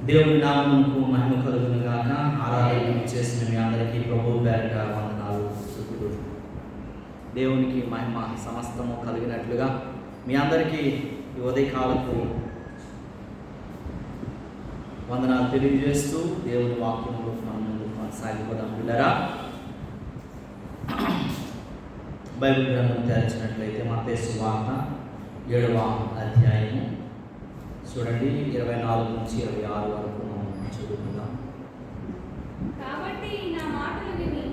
దేవుని నామమునకు మహిమ కలుగును గాక. ఆరాధన చేసిన మీ అందరికీ ప్రభువు పేరిట వందనాలు, స్తుతులు. దేవునికి మహిమ సమస్తము కలిగినట్లుగా మీ అందరికీ ఈ ఉదయకాలపు వందనాలు తెలియజేస్తూ దేవుని వాక్యంలో మనం ముందుకు కొనసాగిపోదాం. పిల్లరా, బైబిల్ గ్రంథం తెరచినట్లయితే మత్తయి సువార్త 7వ అధ్యాయము చూడండి, 24 నుంచి 26 వరకు మనం చదువుకుందాం. కాబట్టి నా మాటలు విని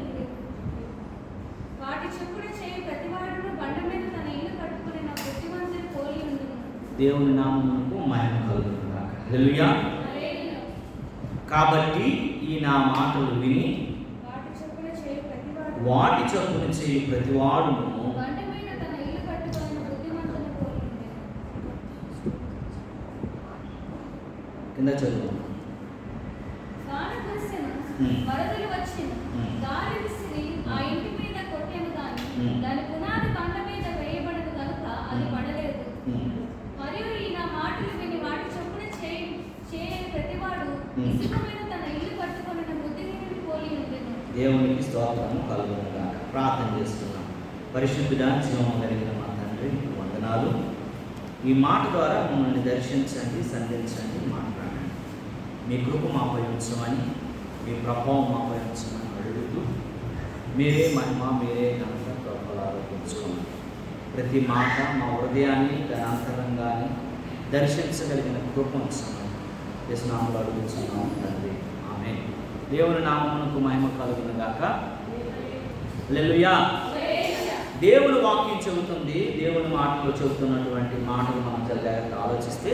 వాటి చొప్పున చేయు ప్రతివాడును బండ మీద తన ఇల్లు కట్టుకుని నా బుద్ధిమంతుని పోలి ఉండును. దేవుని నామమునకు మహిమ కలుగును గాక. హల్లెలూయా. కాబట్టి ఈ నా మాటలు విని వాటి చొప్పున చేయు ప్రతివాడును బండ మీద తన ఇల్లు కట్టుకుని నా బుద్ధిమంతుని పోలి ఉండును. కింద చదువు. వాన కురిసెను, వరదలు వచ్చెను, గాలి విసిరి ఆ ఇంటి మీద కొట్టెను గాని దాని పునాది బండ మీద వేయబడదు కనుక అది పడలేదు. మరియు ఈ నా మాటలు విని వాటి చొప్పున చేయ ప్రతివాడు ఇసుక మీద తన ఇల్లు కట్టుకొని బుద్ధిహీనుని పోలి ఉండెను. దేవునికి స్తోత్రము కలుగును గాక. ప్రార్థన చేస్తున్నాం. పరిశుద్ధుడా, జీవము కలిగిన మా తండ్రి, వందనాలు. ఈ మాట ద్వారా మమ్మల్ని దర్శించండి, సంధించండి, మాట్లాడండి. మీ కృప మాపై ఉంచమని, మీ ప్రభావం మాపై ఉంచమని అడుగుతూ మీరే మహిమ, మీరే ఘనత, ప్రభువులు ఆరోపించుకోండి. ప్రతి మాట మా హృదయాన్ని, గణాంతరంగాన్ని దర్శించగలిగిన కృప ఉంచమని యేసునామములో అడుగుతున్నాము తండ్రి, ఆమేన్. దేవుని నామమునకు మహిమ కలుగును గాక. హల్లెలూయా. దేవుని వాక్యం చెబుతుంది. దేవుని మాటలు చెబుతున్నటువంటి మాటలు మనం జాగ్రత్తగా ఆలోచిస్తే,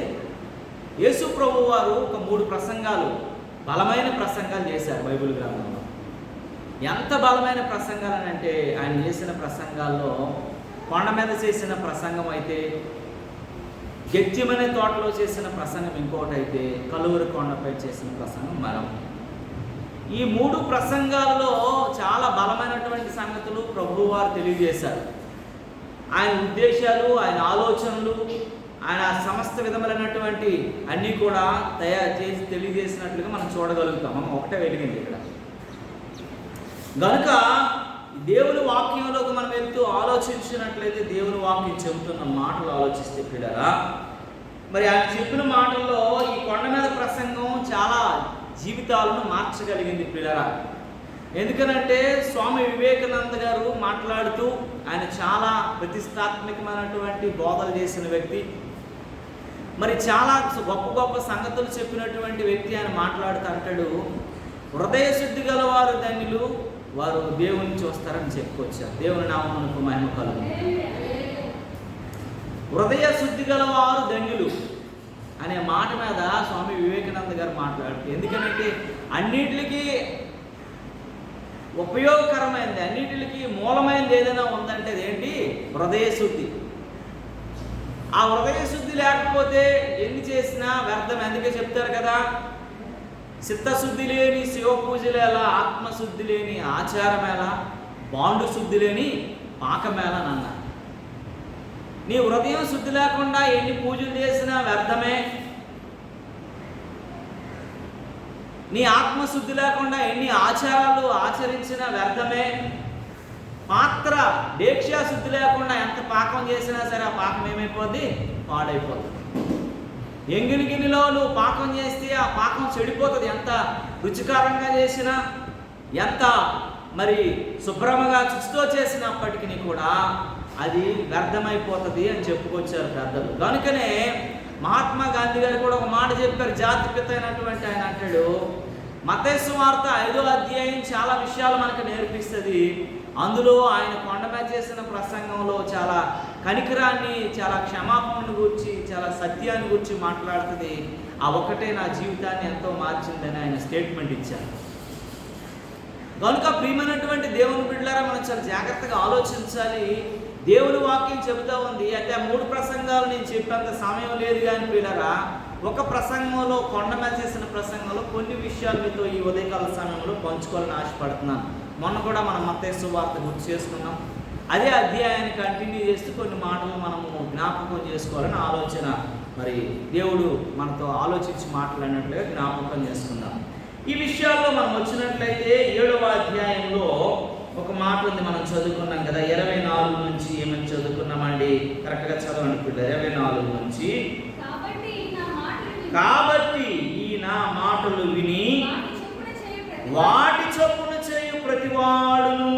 యేసు ప్రభు వారు ఒక 3 ప్రసంగాలు, బలమైన ప్రసంగాలు చేశారు బైబిల్ గ్రంథంలో. ఎంత బలమైన ప్రసంగాలు అంటే, ఆయన చేసిన ప్రసంగాల్లో కొండ మీద చేసిన ప్రసంగం అయితే, గెత్యమనే తోటలో చేసిన ప్రసంగం ఇంకోటి అయితే, కలువరి కొండపై చేసిన ప్రసంగం మరొకటి. ఈ 3 ప్రసంగాలలో చాలా బలమైనటువంటి సంగతులు ప్రభువు వారు తెలియజేశారు. ఆయన ఉద్దేశాలు, ఆయన ఆలోచనలు, ఆయన సమస్త విధములైనటువంటి అన్నీ కూడా తయారు చేసి తెలియజేసినట్లుగా మనం చూడగలుగుతాం. మనం ఒకటే వెలిగింది ఇక్కడ. కనుక దేవుని వాక్యంలోకి మనం వెళ్తూ ఆలోచించినట్లయితే, దేవుని వాక్యం చెబుతున్న మాటలు ఆలోచిస్తే పిల్లరా, మరి ఆయన చెప్పిన మాటల్లో ఈ కొండ మీద ప్రసంగం చాలా జీవితాలను మార్చగలిగింది పిల్లరా. ఎందుకనంటే స్వామి వివేకానంద గారు మాట్లాడుతూ, ఆయన చాలా ప్రతిష్టాత్మకమైనటువంటి బోధలు చేసిన వ్యక్తి, మరి చాలా గొప్ప గొప్ప సంగతులు చెప్పినటువంటి వ్యక్తి. ఆయన మాట్లాడుతూ అంటాడు, హృదయ శుద్ధి గలవారు ధన్యులు, వారు దేవుని చూస్తారని చెప్పుకొచ్చారు. దేవుని నామమునకు మహిమ కలుగును. హృదయ శుద్ధి గలవారు ధన్యులు అనే మాట మీద స్వామి వివేకానంద గారు మాట్లాడుతూ, ఎందుకంటే అన్నిటికీ ఉపయోగకరమైనది, అన్నిటికీ మూలమైనది ఏదైనా ఉందంటే అదేంటి? హృదయ శుద్ధి. ఆ హృదయ శుద్ధి లేకపోతే ఎన్ని చేసినా వ్యర్థం. అందుకే చెప్తారు కదా, చిత్తశుద్ధి లేని శివ పూజలు ఎలా, ఆత్మశుద్ధి లేని ఆచారం ఎలా, బాండు శుద్ధి లేని పాకమేళ అన్నారు. నీ హృదయం శుద్ధి లేకుండా ఎన్ని పూజలు చేసినా వ్యర్థమే. నీ ఆత్మశుద్ధి లేకుండా ఎన్ని ఆచారాలు ఆచరించినా వ్యర్థమే. పాత్ర దీక్షా శుద్ధి లేకుండా ఎంత పాకం చేసినా సరే ఆ పాకం ఏమైపోద్ది? పాడైపోతుంది. ఎంగిలి గిన్నెలో నువ్వు పాకం చేస్తే ఆ పాకం చెడిపోతుంది. ఎంత రుచికరంగా చేసినా, ఎంత మరి శుభ్రంగా చుచుతో చేసినప్పటికీ కూడా అది వ్యర్థమైపోతుంది అని చెప్పుకొచ్చారు పెద్దలు. కనుకనే మహాత్మా గాంధీ గారు కూడా ఒక మాట చెప్పారు. జాతిపిత అయినటువంటి ఆయన అంటాడు, మత్తయి సువార్త 5వ అధ్యాయం చాలా విషయాలు మనకు నేర్పిస్తుంది. అందులో ఆయన కొండ మీద చేసిన ప్రసంగంలో చాలా కనికరాన్ని, చాలా క్షమాపణను గురించి, చాలా సత్యాన్ని గురించి మాట్లాడుతుంది. ఆ ఒక్కటే నా జీవితాన్ని ఎంతో మార్చిందని ఆయన స్టేట్మెంట్ ఇచ్చారు. కనుక ప్రియమైనటువంటి దేవుని బిడ్డలారా, మనం చాలా జాగ్రత్తగా ఆలోచించాలి. దేవుని వాక్యం చెబుతూ ఉంది. అంటే ఆ 3 ప్రసంగాలు నేను చెప్పేంత సమయం లేదు కానీ పిల్లరా, ఒక ప్రసంగంలో, కొండ మీద చేసిన ప్రసంగంలో కొన్ని విషయాలు మీతో ఈ ఉదయకాల సమయంలో పంచుకోవాలని ఆశపడుతున్నాను. మొన్న కూడా మనం మత్తయి సువార్త గుర్తు చేసుకున్నాం. అదే అధ్యాయాన్ని కంటిన్యూ చేస్తూ కొన్ని మాటలు మనము జ్ఞాపకం చేసుకోవాలని ఆలోచన మరి దేవుడు మనతో ఆలోచించి మాట్లాడినట్లుగా జ్ఞాపకం చేసుకుందాం. ఈ విషయాల్లో మనం వచ్చినట్లయితే 7వ అధ్యాయంలో ఒక మాట ఉంది, మనం చదువుకున్నాం కదా. 24 నుంచి ఏమని చదువుకున్నామండి? కరెక్ట్గా చదవండి పిల్లలు. 24 నుంచి కాబట్టి ఈ నా మాటలు విని వాటి చొప్పున చేయు ప్రతివాడును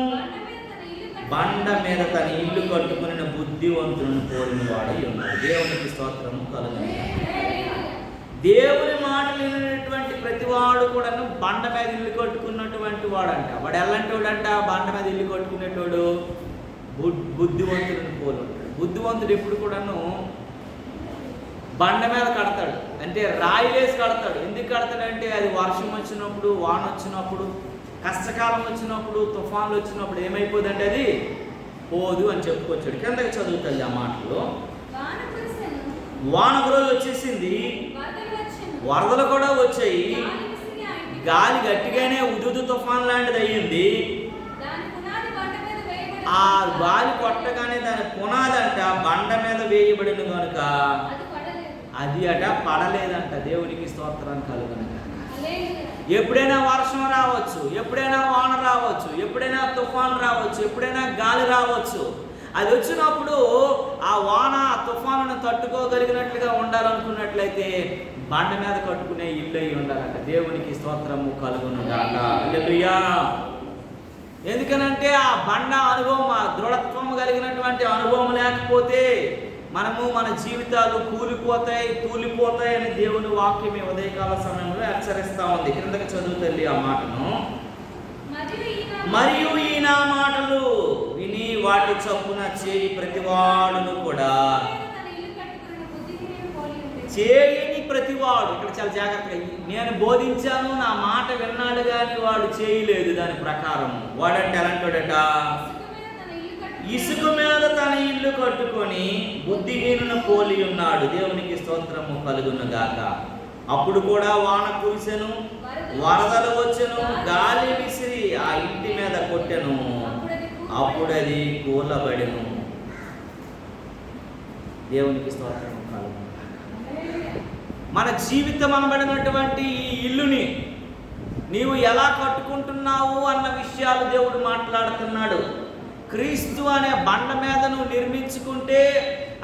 బండ మీద తన ఇల్లు కట్టుకుని బుద్ధివంతులను పోలిన వాడై ఉన్నాడు. దేవునికి స్తోత్రము కలుగును. దేవుని మాటలు వినేటువంటి ప్రతివాడు కూడా బండ మీద ఇల్లు కట్టుకున్నటువంటి వాడంట. వాడు ఎలాంటి వాడంట? బండ మీద ఇల్లు కట్టుకునేటోడు బుద్ధివంతులను పోలి ఉంటాడు. బుద్ధివంతుడు ఎప్పుడు కూడాను బండ మీద కడతాడు, అంటే రాయిలేసి కడతాడు. ఎందుకు కడతాడంటే అది వర్షం వచ్చినప్పుడు, వాన వచ్చినప్పుడు, కష్టకాలం వచ్చినప్పుడు, తుఫాన్లు వచ్చినప్పుడు ఏమైపోదంటే అది పోదు అని చెప్పుకొచ్చాడు. కిందకి చదువుతుంది ఆ మాటలో. వాన రోజు వచ్చేసింది, వరదలు కూడా వచ్చాయి, గాలి గట్టిగానే ఉదుదు తుఫాన్ లాంటిది అయ్యింది. ఆ గాలి కొట్టగానే దాని పునాది అంట బండ మీద వేయబడిన కనుక అది అట పడలేదంట. దేవునికి స్తోత్రం కలుగును. ఎప్పుడైనా వర్షం రావచ్చు, ఎప్పుడైనా వాన రావచ్చు, ఎప్పుడైనా తుఫాన్ రావచ్చు, ఎప్పుడైనా గాలి రావచ్చు. అది వచ్చినప్పుడు ఆ వాన తుఫానును తట్టుకోగలిగినట్లుగా ఉండాలనుకున్నట్లయితే బండ మీద కట్టుకునే ఇల్లు అయి ఉండాలంట. దేవునికి స్తోత్రము కలుగును గాక. హల్లెలూయా. ఎందుకనంటే ఆ బండ అనుభవం, ఆ దృఢత్వం కలిగినటువంటి అనుభవం లేకపోతే మనము మన జీవితాలు తూలిపోతాయి అని దేవుని వాక్యం ఈ ఉదయకాల సమయంలో హెచ్చరిస్తా ఉంది. కిందకి చదువుతల్లి ఆ మాటను. మరియు ఈ నా మాటలు విని వాటి చొప్పున చేయి ప్రతివాడును కూడా చేయని ప్రతివాడు. ఇక్కడ చాలా జాగ్రత్తగా, నేను బోధించాను, నా మాట విన్నాడు కానీ వాడు చేయలేదు దాని ప్రకారం, వాడంటే ఎలాంటోడట? ఇసుక మీద తన ఇల్లు కట్టుకొని బుద్ధిహీనును పోలి ఉన్నాడు. దేవునికి స్తోత్రము కలుగును గాక. అప్పుడు కూడా వాన కురిసెను, వరదలు వచ్చెను, గాలి విసిరి ఆ ఇంటి మీద కొట్టెను, అప్పుడు అది కూలబడెను. దేవునికి స్తోత్రము కలుగును. మన జీవితం అనబడినటువంటి ఈ ఇల్లుని నీవు ఎలా కట్టుకుంటున్నావు అన్న విషయాలు దేవుడు మాట్లాడుతున్నాడు. క్రీస్తు అనే బండ మీద నువ్వు నిర్మించుకుంటే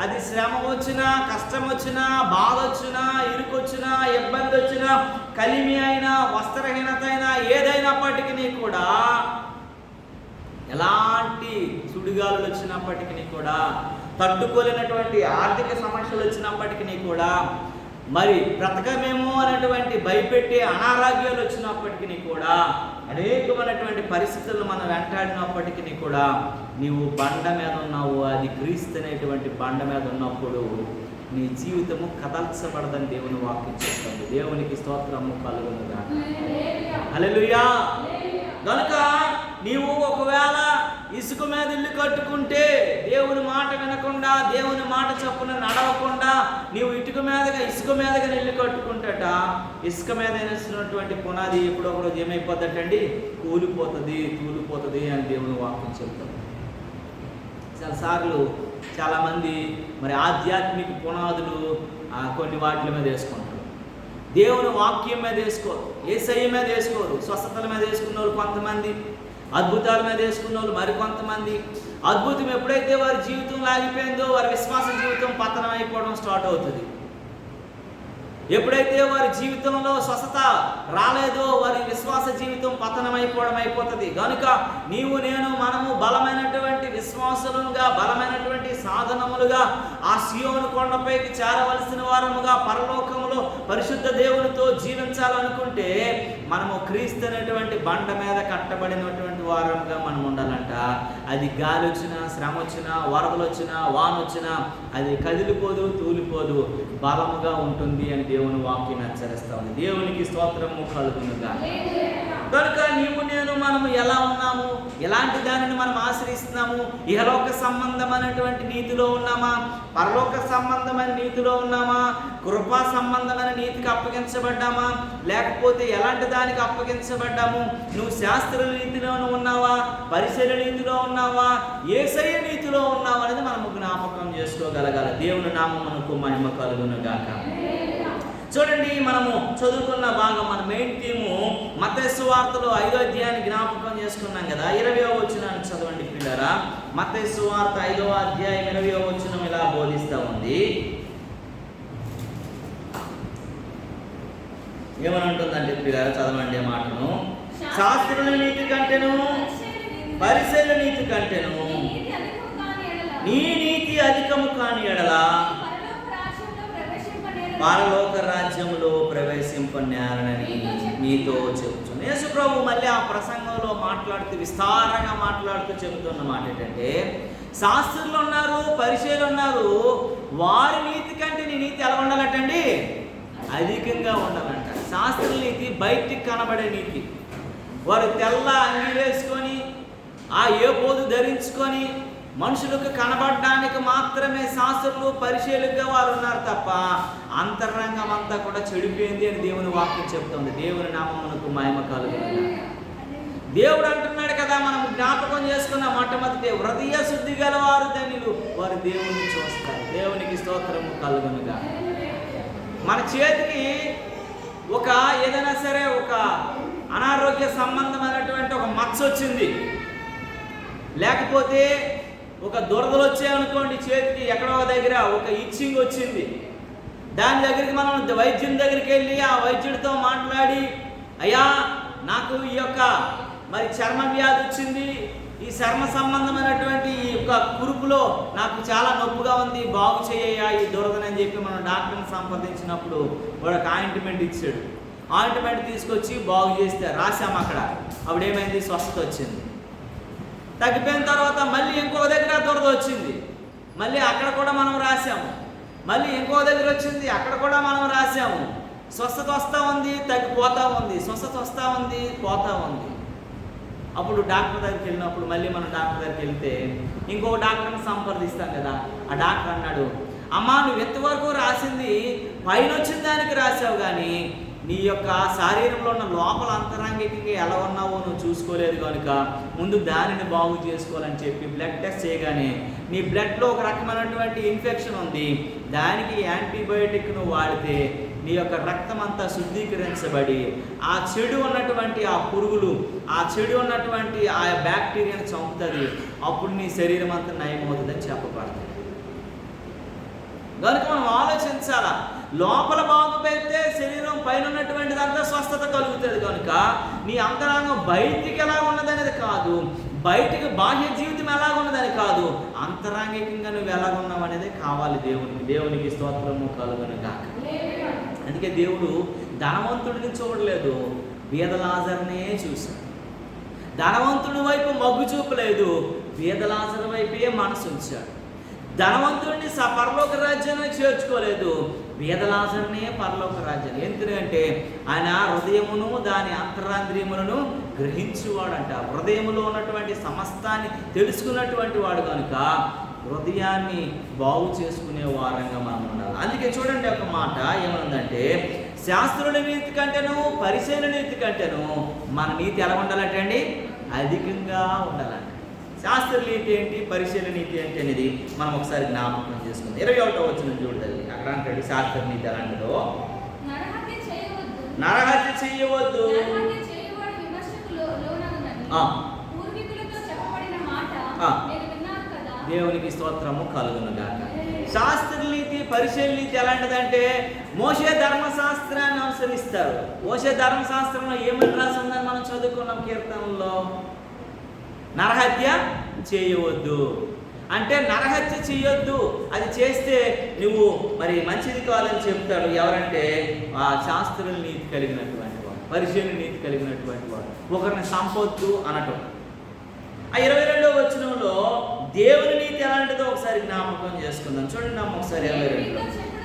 అది శ్రమ వచ్చినా, కష్టం వచ్చినా, బాధ వచ్చినా, ఇరుకొచ్చినా, ఇబ్బంది వచ్చినా, కలిమి అయినా, వస్త్రహీనత అయినా, ఏదైనప్పటికీ కూడా, ఎలాంటి సుడిగాలులు వచ్చినప్పటికీ కూడా, తట్టుకోలేనటువంటి ఆర్థిక సమస్యలు వచ్చినప్పటికీ కూడా, మరి బ్రతకమేమో అనేటువంటి భయపెట్టే అనారోగ్యాలు వచ్చినప్పటికీ కూడా, అనేకమైనటువంటి పరిస్థితులను మనం వెంటాడినప్పటికీ కూడా నీవు బండ మీద ఉన్నావు. అది క్రీస్తు అనేటువంటి బండ మీద ఉన్నప్పుడు నీ జీవితము కదల్చబడదని దేవుని వాక్యం చేస్తుంది. దేవునికి స్తోత్రము కలుగును గాక. హల్లెలూయా. కనుక నీవు ఒకవేళ ఇసుక మీద ఇల్లు కట్టుకుంటే, దేవుని మాట వినకుండా, దేవుని మాట చొప్పున నడవకుండా నీవు ఇసుక మీదగా ఇల్లు కట్టుకుంటాట, ఇసుక మీద వేసినటువంటి పునాది ఎప్పుడో ఒక రోజు ఏమైపోద్దటండి? తూలిపోతుంది అని దేవుని వాక్యం చెప్తాం. చాలాసార్లు చాలామంది మరి ఆధ్యాత్మిక పునాదులు కొన్ని వాటి మీద వేసుకుంటారు. దేవుని వాక్యం మీద వేసుకోరు, యేసయ్య మీద వేసుకోరు. స్వస్థతల మీద వేసుకున్న వాళ్ళు కొంతమంది, అద్భుతాల మీద వేసుకున్న వాళ్ళు మరికొంతమంది. అద్భుతం ఎప్పుడైతే వారి జీవితం లాగిపోయిందో వారి విశ్వాస జీవితం పతనం అయిపోవడం స్టార్ట్ అవుతుంది. ఎప్పుడైతే వారి జీవితంలో స్వస్థత రాలేదో వారి విశ్వాస జీవితం పతనం అయిపోతుంది. కనుక నీవు నేను మనము బలమైనటువంటి విశ్వాసులుగా, బలమైనటువంటి సాధనములుగా ఆ సియోను కొండపైకి చేరవలసిన వారముగా పరలోకములో పరిశుద్ధ దేవునితో జీవించాలనుకుంటే మనము క్రీస్తు అనేటువంటి బండ మీద కట్టబడినటువంటి వారముగా మనం ఉండాలంట. అది గాలి వచ్చినా, శ్రమ వచ్చినా, వరదలు వచ్చినా, వాన వచ్చినా అది కదిలిపోదు, తూలిపోదు, బలముగా ఉంటుంది అని దేవుని వాక్యం హెచ్చరిస్తా ఉంది. దేవునికి స్తోత్రము కలుగును గాక. కనుక నీవు నేను మనము ఎలా ఉన్నాము, ఎలాంటి దానిని మనం ఆశ్రయిస్తున్నాము? ఇహలోక సంబంధమైనటువంటి నీతిలో ఉన్నామా, పరలోక సంబంధమైన నీతిలో ఉన్నామా, కృపా సంబంధమైన నీతికి అప్పగించబడ్డామా, లేకపోతే ఎలాంటి దానికి అప్పగించబడ్డాము? నువ్వు శాస్త్ర నీతిలోనూ ఉన్నావా, పరిశీల నీతిలో ఉన్నావా, యేసయ్య నీతిలో ఉన్నావా అనేది మనము జ్ఞాపకం చేసుకోగలగాలి. దేవుని నామమునకు మహిమ కలుగును గాక. చూడండి, మనము చదువుకున్న భాగం, మన మెయిన్ థీము మత్తయి సువార్తలో 5వ అధ్యాయాన్ని జ్ఞాపకం చేసుకున్నాం కదా. 20వ వచనాన్ని చదవండి పిల్లరా. మత్తయి సువార్త 5వ అధ్యాయం 20వ వచనం ఇలా బోధిస్తూ ఉంది. ఏమని ఉంటుందంటే పిల్లరా, చదవండి మాటను. శాస్త్రుల నీతి కంటేను పరిశీల నీతి కంటేను నీ నీతి అధికము కాని ఎడల పరలోక రాజ్యములో ప్రవేశింపనేరనని నీతో చెబుతున్నాను. యేసు ప్రభు మళ్ళీ ఆ ప్రసంగంలో మాట్లాడుతూ విస్తారంగా మాట్లాడుతూ చెబుతున్న మాట ఏంటంటే, శాస్త్రులు ఉన్నారు, పరిచయులు ఉన్నారు, వారి నీతి కంటే నీ నీతి ఎలా ఉండాలంటండి? అధికంగా ఉండాలంట. శాస్త్రుల నీతి బయటికి కనబడే నీతి. వారు తెల్ల అంగి వేసుకొని ఆ ఏ పోదు ధరించుకొని మనుషులకు కనబడడానికి మాత్రమే శాస్త్రులు పరిశీలుగా వారు ఉన్నారు తప్ప అంతరంగం అంతా కూడా చెడిపోయింది అని దేవుని వాక్యం చెప్తుంది. దేవుని నామమునకు మహిమ కలుగును. దేవుడు అంటున్నాడు కదా, మనం జ్ఞాపకం చేసుకున్న మొట్టమొదటి హృదయ శుద్ధి గల వారు ధన్యులు, వారు దేవుని చూస్తారు. దేవునికి స్తోత్రము కలుగునుగా. మన చేతికి ఒక ఏదైనా సరే ఒక అనారోగ్య సంబంధమైనటువంటి ఒక మచ్చ వచ్చింది, లేకపోతే ఒక దురదలు వచ్చాయనుకోండి, చేతికి ఎక్కడో దగ్గర ఒక ఇచ్చింగ్ వచ్చింది, దాని దగ్గరికి మనం వైద్యుని దగ్గరికి వెళ్ళి ఆ వైద్యుడితో మాట్లాడి, అయ్యా నాకు ఈ యొక్క మరి చర్మ వ్యాధి వచ్చింది, ఈ చర్మ సంబంధమైనటువంటి ఈ యొక్క కురుపులో నాకు చాలా నొప్పిగా ఉంది, బాగు చేయ్యా ఈ దురదనని చెప్పి మనం డాక్టర్ని సంప్రదించినప్పుడు వాడు ఒక ఆయింట్మెంట్ ఇచ్చాడు. ఆయింట్మెంట్ తీసుకొచ్చి బాగు చేస్తే రాసాము అక్కడ. అప్పుడు ఏమైంది? స్వస్థత వచ్చింది. తగ్గిపోయిన తర్వాత మళ్ళీ ఇంకో దగ్గర దురద వచ్చింది, మళ్ళీ అక్కడ కూడా మనం రాసాము. మళ్ళీ ఇంకో దగ్గర వచ్చింది, అక్కడ కూడా మనం రాసాము. స్వస్థత వస్తూ ఉంది, తగ్గిపోతూ ఉంది, స్వస్థత వస్తూ ఉంది, పోతూ ఉంది. అప్పుడు డాక్టర్ దగ్గరికి వెళ్ళినప్పుడు మళ్ళీ మనం డాక్టర్ దగ్గరికి వెళ్తే ఇంకో డాక్టర్ని సంప్రదిస్తాం కదా. ఆ డాక్టర్ అన్నాడు, అమ్మా నువ్వు ఎంతవరకు రాసింది పైన వచ్చిన దానికి రాసావు, కానీ నీ యొక్క శరీరంలో ఉన్న లోపల అంతరంగికంగా ఎలా ఉన్నావో నువ్వు చూసుకోలేదు కనుక ముందు దానిని బాగు చేసుకోవాలని చెప్పి బ్లడ్ టెస్ట్ చేయగానే నీ బ్లడ్లో ఒక రకమైనటువంటి ఇన్ఫెక్షన్ ఉంది, దానికి యాంటీబయోటిక్ నువ్వు వాడితే నీ యొక్క రక్తం అంతా శుద్ధీకరించబడి ఆ చెడు ఉన్నటువంటి ఆ పురుగులు, ఆ చెడు ఉన్నటువంటి ఆ బ్యాక్టీరియాను చంపుతుంది, అప్పుడు నీ శరీరం అంతా నయమవుతుందని చెప్పబడుతుంది. కనుక మనం ఆలోచించాలా, లోపల బాగు పెడితే శరీరం పైన ఉన్నటువంటిదంతా స్వస్థత కలుగుతుంది. కనుక నీ అంతరంగం బయటికి ఎలా ఉన్నదనేది కాదు, బయటికి బాహ్య జీవితం ఎలా ఉన్నదని కాదు, అంతరంగికంగా నువ్వు ఎలా ఉన్నావు అనేది కావాలి దేవునికి. దేవునికి స్తోత్రము కలుగును గాక. అందుకే దేవుడు ధనవంతుడిని చూడలేదు, బీదలాజరునే చూశాడు. ధనవంతుడి వైపు మొగ్గు చూపలేదు, బీదలాజరు వైపే మనసు ఉంచాడు. ధనవంతుడిని పరలోక రాజ్యాన్ని చేర్చుకోలేదు, బీదలాజరునే పరలోక రాజ్యాన్ని. ఎందుకంటే ఆయన హృదయమును దాని అంతరాంద్రియములను గ్రహించేవాడంట. హృదయములో ఉన్నటువంటి సమస్తాన్ని తెలుసుకున్నటువంటి వాడు కనుక హృదయాన్ని బాగు చేసుకునే వారంగా మనం ఉండాలి. అందుకే చూడండి ఒక మాట ఏమనుందంటే, శాస్త్రుల నీతి కంటేను పరిశీలన నీతి కంటేను మన నీతి ఎలా ఉండాలంటే అండి? అధికంగా ఉండాలంట. శాస్త్ర నీతి ఏంటి, పరిశీలన నీతి ఏంటి అనేది మనం ఒకసారి జ్ఞాపకం చేసుకుందాం. 21వ వచనం చూడాలి. అక్కడ అంటాడు శాస్త్ర నీతి ఎలాంటిదో, నరహత్య చేయవద్దు, దేవునికి స్తోత్రము కలుగును గాక. శాస్త్ర నీతి పరిశీలన నీతి ఎలాంటిదంటే, మోషే ధర్మశాస్త్రాన్ని అనుసరిస్తారు. మోషే ధర్మశాస్త్రంలో ఏమని రాసి ఉందని మనం చదువుకున్నాం కీర్తనలో, నరహత్య చేయవద్దు అంటే నరహత్య చేయొద్దు, అది చేస్తే నువ్వు మరి మంచిది కాదని చెప్తాడు. ఎవరంటే ఆ శాస్త్రుల నీతి కలిగినటువంటి వాడు, పరిశీలన నీతి కలిగినటువంటి వాడు. ఒకరిని సంపొద్దు అనటం. ఆ 22వ వచనంలో దేవుని నీతి ఎలాంటిదో ఒకసారి జ్ఞాపకం చేసుకుందాం. చూడండి అమ్మ ఒకసారి 22.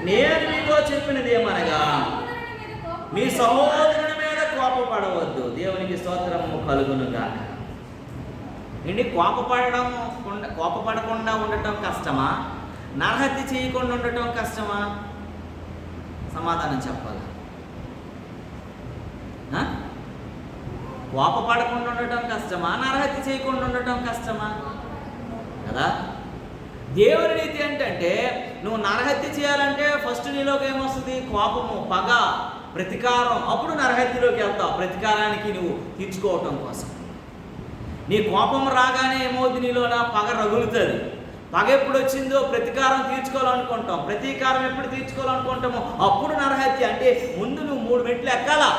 నేను మీతో చెప్పినది ఏమనగా, మీ సహోదరుని మీద కోపపడవద్దు. దేవునికి స్తోత్రము కలుగునుగాక. ఏంటి కోపపడకుండా ఉండటం కష్టమా? నరహత్య చేయకుండా ఉండటం కష్టమా? సమాధానం చెప్పాలి. కోపపడకుండా ఉండటం కష్టమా? నరహత్య చేయకుండా ఉండటం కష్టమా? కదా. దేవుని నీతి ఏంటంటే నువ్వు నరహత్య చేయాలంటే ఫస్ట్ నీలోకి ఏమొస్తుంది? కోపము, పగ, ప్రతీకారం. అప్పుడు నరహత్యలోకి వెళ్తావు, ప్రతీకారానికి నువ్వు తీర్చుకోవటం కోసం. నీ కోపం రాగానే ఏమవుతుంది? నీలోన పగ రగులుతుంది. పగ ఎప్పుడు వచ్చిందో ప్రతీకారం తీర్చుకోవాలనుకుంటాం. ప్రతీకారం ఎప్పుడు తీర్చుకోవాలనుకుంటామో అప్పుడు నరహత్య. అంటే ముందు నువ్వు 3 మెట్లు ఎక్కాలా.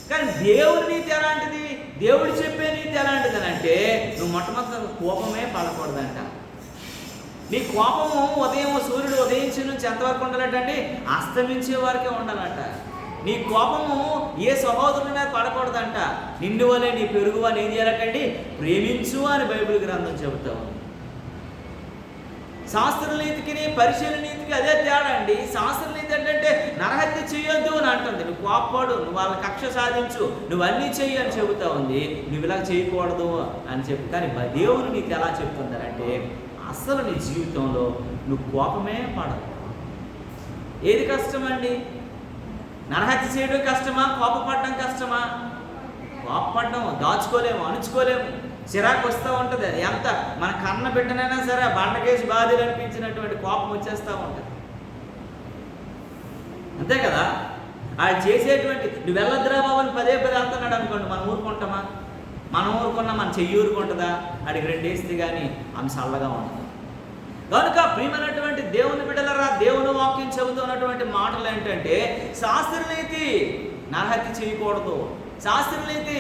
కానీ దేవుడి నీతి ఎలాంటిది? దేవుడు చెప్పే నీతి ఎలాంటిది అని అంటే నువ్వు మొట్టమొదటి కోపమే పడకూడదంట. నీ కోపము సూర్యుడు ఉదయించి నుంచి ఎంతవరకు ఉండాలంటండి? అస్తమించే వరకే ఉండాలంట. నీ కోపము ఏ సహోదరుని మీద పడకూడదంట. నిన్ను వలే నీ పెరుగు అని ఏం చేయాలంటండి? ప్రేమించు అని బైబిల్ గ్రంథం చెబుతావు. శాస్త్ర నీతికి పరిశీలన నీతికి అదే తేడా అండి. శాస్త్ర నీతి ఏంటంటే నరహత్య చేయొద్దు అని అంటుంది. నువ్వు కోపపడు, నువ్వు వాళ్ళ కక్ష సాధించు, నువ్వు అన్నీ చెయ్యి అని చెబుతా ఉంది. నువ్వు ఇలా చేయకూడదు అని చెప్పి. కానీ దేవుని నీతి ఎలా చెప్తుందంటే అసలు నీ జీవితంలో నువ్వు కోపమే పడవు. ఏది కష్టమండి? నరహత్య చేయడం కష్టమా? కోపపడడం కష్టమా? కోపపడడం దాచుకోలేము, అణుచుకోలేము, చిరాకు వస్తూ ఉంటుంది. అది ఎంత మన కన్న బిడ్డనైనా సరే బండకేసి బాధలు అనిపించినటువంటి కోపం వచ్చేస్తూ ఉంటుంది. అంతే కదా. ఆయన చేసేటువంటి నువ్వు వెళ్ళొద్దురా బాబు అని పదే అంటున్నాడు అనుకోండి, మనం ఊరుకుంటామా? మనం ఊరుకున్నా మన చెయ్యి ఊరుకుంటుందా? అడిగి 2 వేస్తే కానీ ఆమె చల్లగా ఉంటుంది. కనుక ప్రియమైనటువంటి దేవుని బిడ్డలరా, దేవుని వాక్యం చెబుతున్నటువంటి మాటలు ఏంటంటే శాస్త్రనీతి నరహత్య చేయకూడదు, శాస్త్రనీతి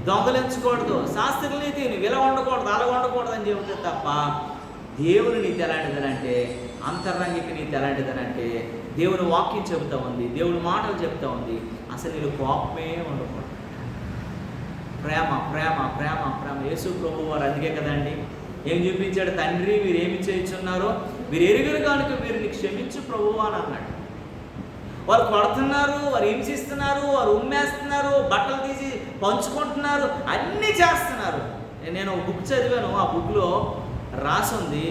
దొంగలించకూడదు, శాస్త్రనీతి నువ్వు ఇలా ఉండకూడదు, అలా ఉండకూడదు అని చెబుతే తప్ప దేవుని నీతి ఎలాంటిదనంటే, అంతరంగిక నీతి ఎలాంటిదనంటే దేవుని వాక్యం చెబుతూ ఉంది, దేవుని మాటలు చెబుతూ ఉంది. అసలు నేను కోపమే ఉండకూడదు. ప్రేమ ప్రేమ ప్రేమ ప్రేమ. యేసు ప్రభు వారు అందుకే కదండి ఏం చూపించాడు? తండ్రి వీరు ఏమి చేయుచున్నారో వీరు ఎరుగురు కనుక వీరిని క్షమించు ప్రభువు అని అన్నాడు. వారు కొడుతున్నారు, వారు హింసిస్తున్నారు, వారు ఉమ్మేస్తున్నారు, బట్టలు తీసి పంచుకుంటున్నారు, అన్నీ చేస్తున్నారు. నేను ఒక బుక్ చదివాను. ఆ బుక్లో రాసింది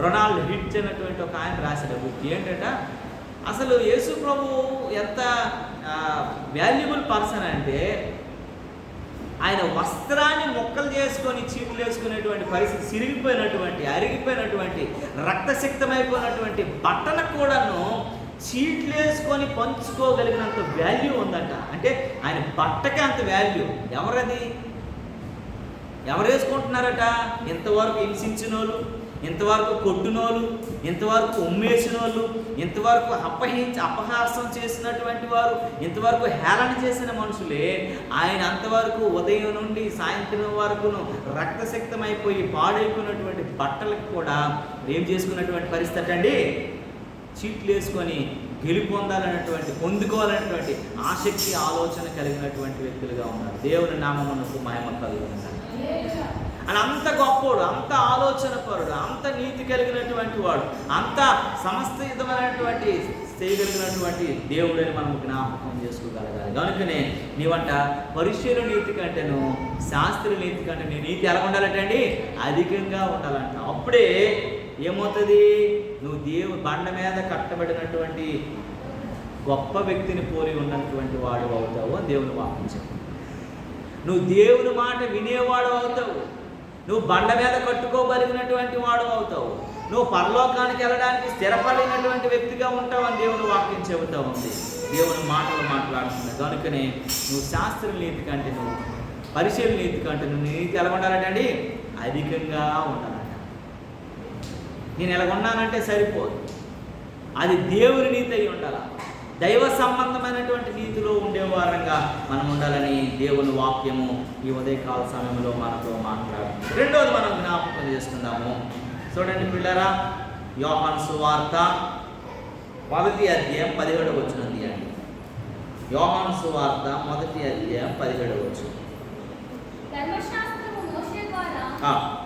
రొనాల్డ్ హిట్ అనేటువంటి ఒక ఆయన రాశాడు బుక్. ఏంటంటే అసలు యేసు ప్రభు ఎంత వాల్యుబుల్ పర్సన్ అంటే ఆయన వస్త్రాన్ని మొక్కలు చేసుకొని చీపులు వేసుకునేటువంటి పరిస్థితి, సిరిగిపోయినటువంటి, అరిగిపోయినటువంటి, రక్తసిక్తమైపోయినటువంటి బట్టలకు కూడాను చీట్లు వేసుకొని పంచుకోగలిగినంత వాల్యూ ఉందంట. అంటే ఆయన బట్టకే అంత వాల్యూ. ఎవరది? ఎవరు వేసుకుంటున్నారట? ఇంతవరకు హింసించిన వాళ్ళు, ఇంతవరకు కొట్టునోళ్ళు, ఇంతవరకు ఉమ్మేసిన వాళ్ళు, ఇంతవరకు అపహాసం చేసినటువంటి వారు, ఇంతవరకు హేళన చేసిన మనుషులే ఆయన అంతవరకు ఉదయం నుండి సాయంత్రం వరకును రక్తశక్తమైపోయి పాడైపోయినటువంటి బట్టలకు కూడా ఏం చేసుకున్నటువంటి పరిస్థితి అండి? చీట్లు వేసుకొని గెలుపొందాలన్నటువంటి, పొందుకోవాలన్నటువంటి ఆసక్తి, ఆలోచన కలిగినటువంటి వ్యక్తులుగా ఉన్నారు. దేవుని నామమునకు మహిమ కలుగుతుంది. అని అంత గొప్పోడు, అంత ఆలోచన పరుడు, అంత నీతి కలిగినటువంటి వాడు, అంత సమస్త విధమైనటువంటి చేయగలిగినటువంటి దేవుడని మనం జ్ఞాపకం చేసుకోగలగాలి. కనుకనే నీవంట పరిశీలన నీతి కంటేను శాస్త్ర నీతి కంటే నీ నీతి ఎలా ఉండాలంటండి? అధికంగా ఉండాలంట. అప్పుడే ఏమవుతుంది? నువ్వు దేవుని బండ మీద కట్టబడినటువంటి గొప్ప వ్యక్తిని పోలి ఉన్నటువంటి వాడు అవుతావు అని దేవుని వాక్యం చెప్తుంది. నువ్వు దేవుని మాట వినేవాడు అవుతావు. నువ్వు బండ మీద కట్టుకోగలిగినటువంటి వాడు అవుతావు. నువ్వు పరలోకానికి వెళ్ళడానికి స్థిరపడినటువంటి వ్యక్తిగా ఉంటావు అని దేవుని వాక్యం చెబుతూ ఉంది. దేవుని మాటలు మాట్లాడుతుంది. కనుకనే నువ్వు శాస్త్ర నీతి కంటే, నువ్వు పరిశీలన నీతి కంటే నువ్వు నీతి ఎలా ఉండాలంటే అధికంగా ఉండాలంట. నేను ఎలా ఉన్నానంటే సరిపోదు, అది దేవుని నీతి అయి ఉండాలి. దైవ సంబంధమైనటువంటి నీతిలో ఉండే వారంగా మనం ఉండాలని దేవుని వాక్యము ఈ ఉదయకాల సమయంలో మనతో మాట్లాడుతుంది. రెండోది మనం జ్ఞాపకం చేసుకుందాము. చూడండి పిల్లరా, యోహాను సువార్త 1వ అధ్యాయం 17వ వచనం తీయండి. యోహాను సువార్త 1వ అధ్యాయం 17వ వచనం. ధర్మశాస్త్రము మోషే ద్వారా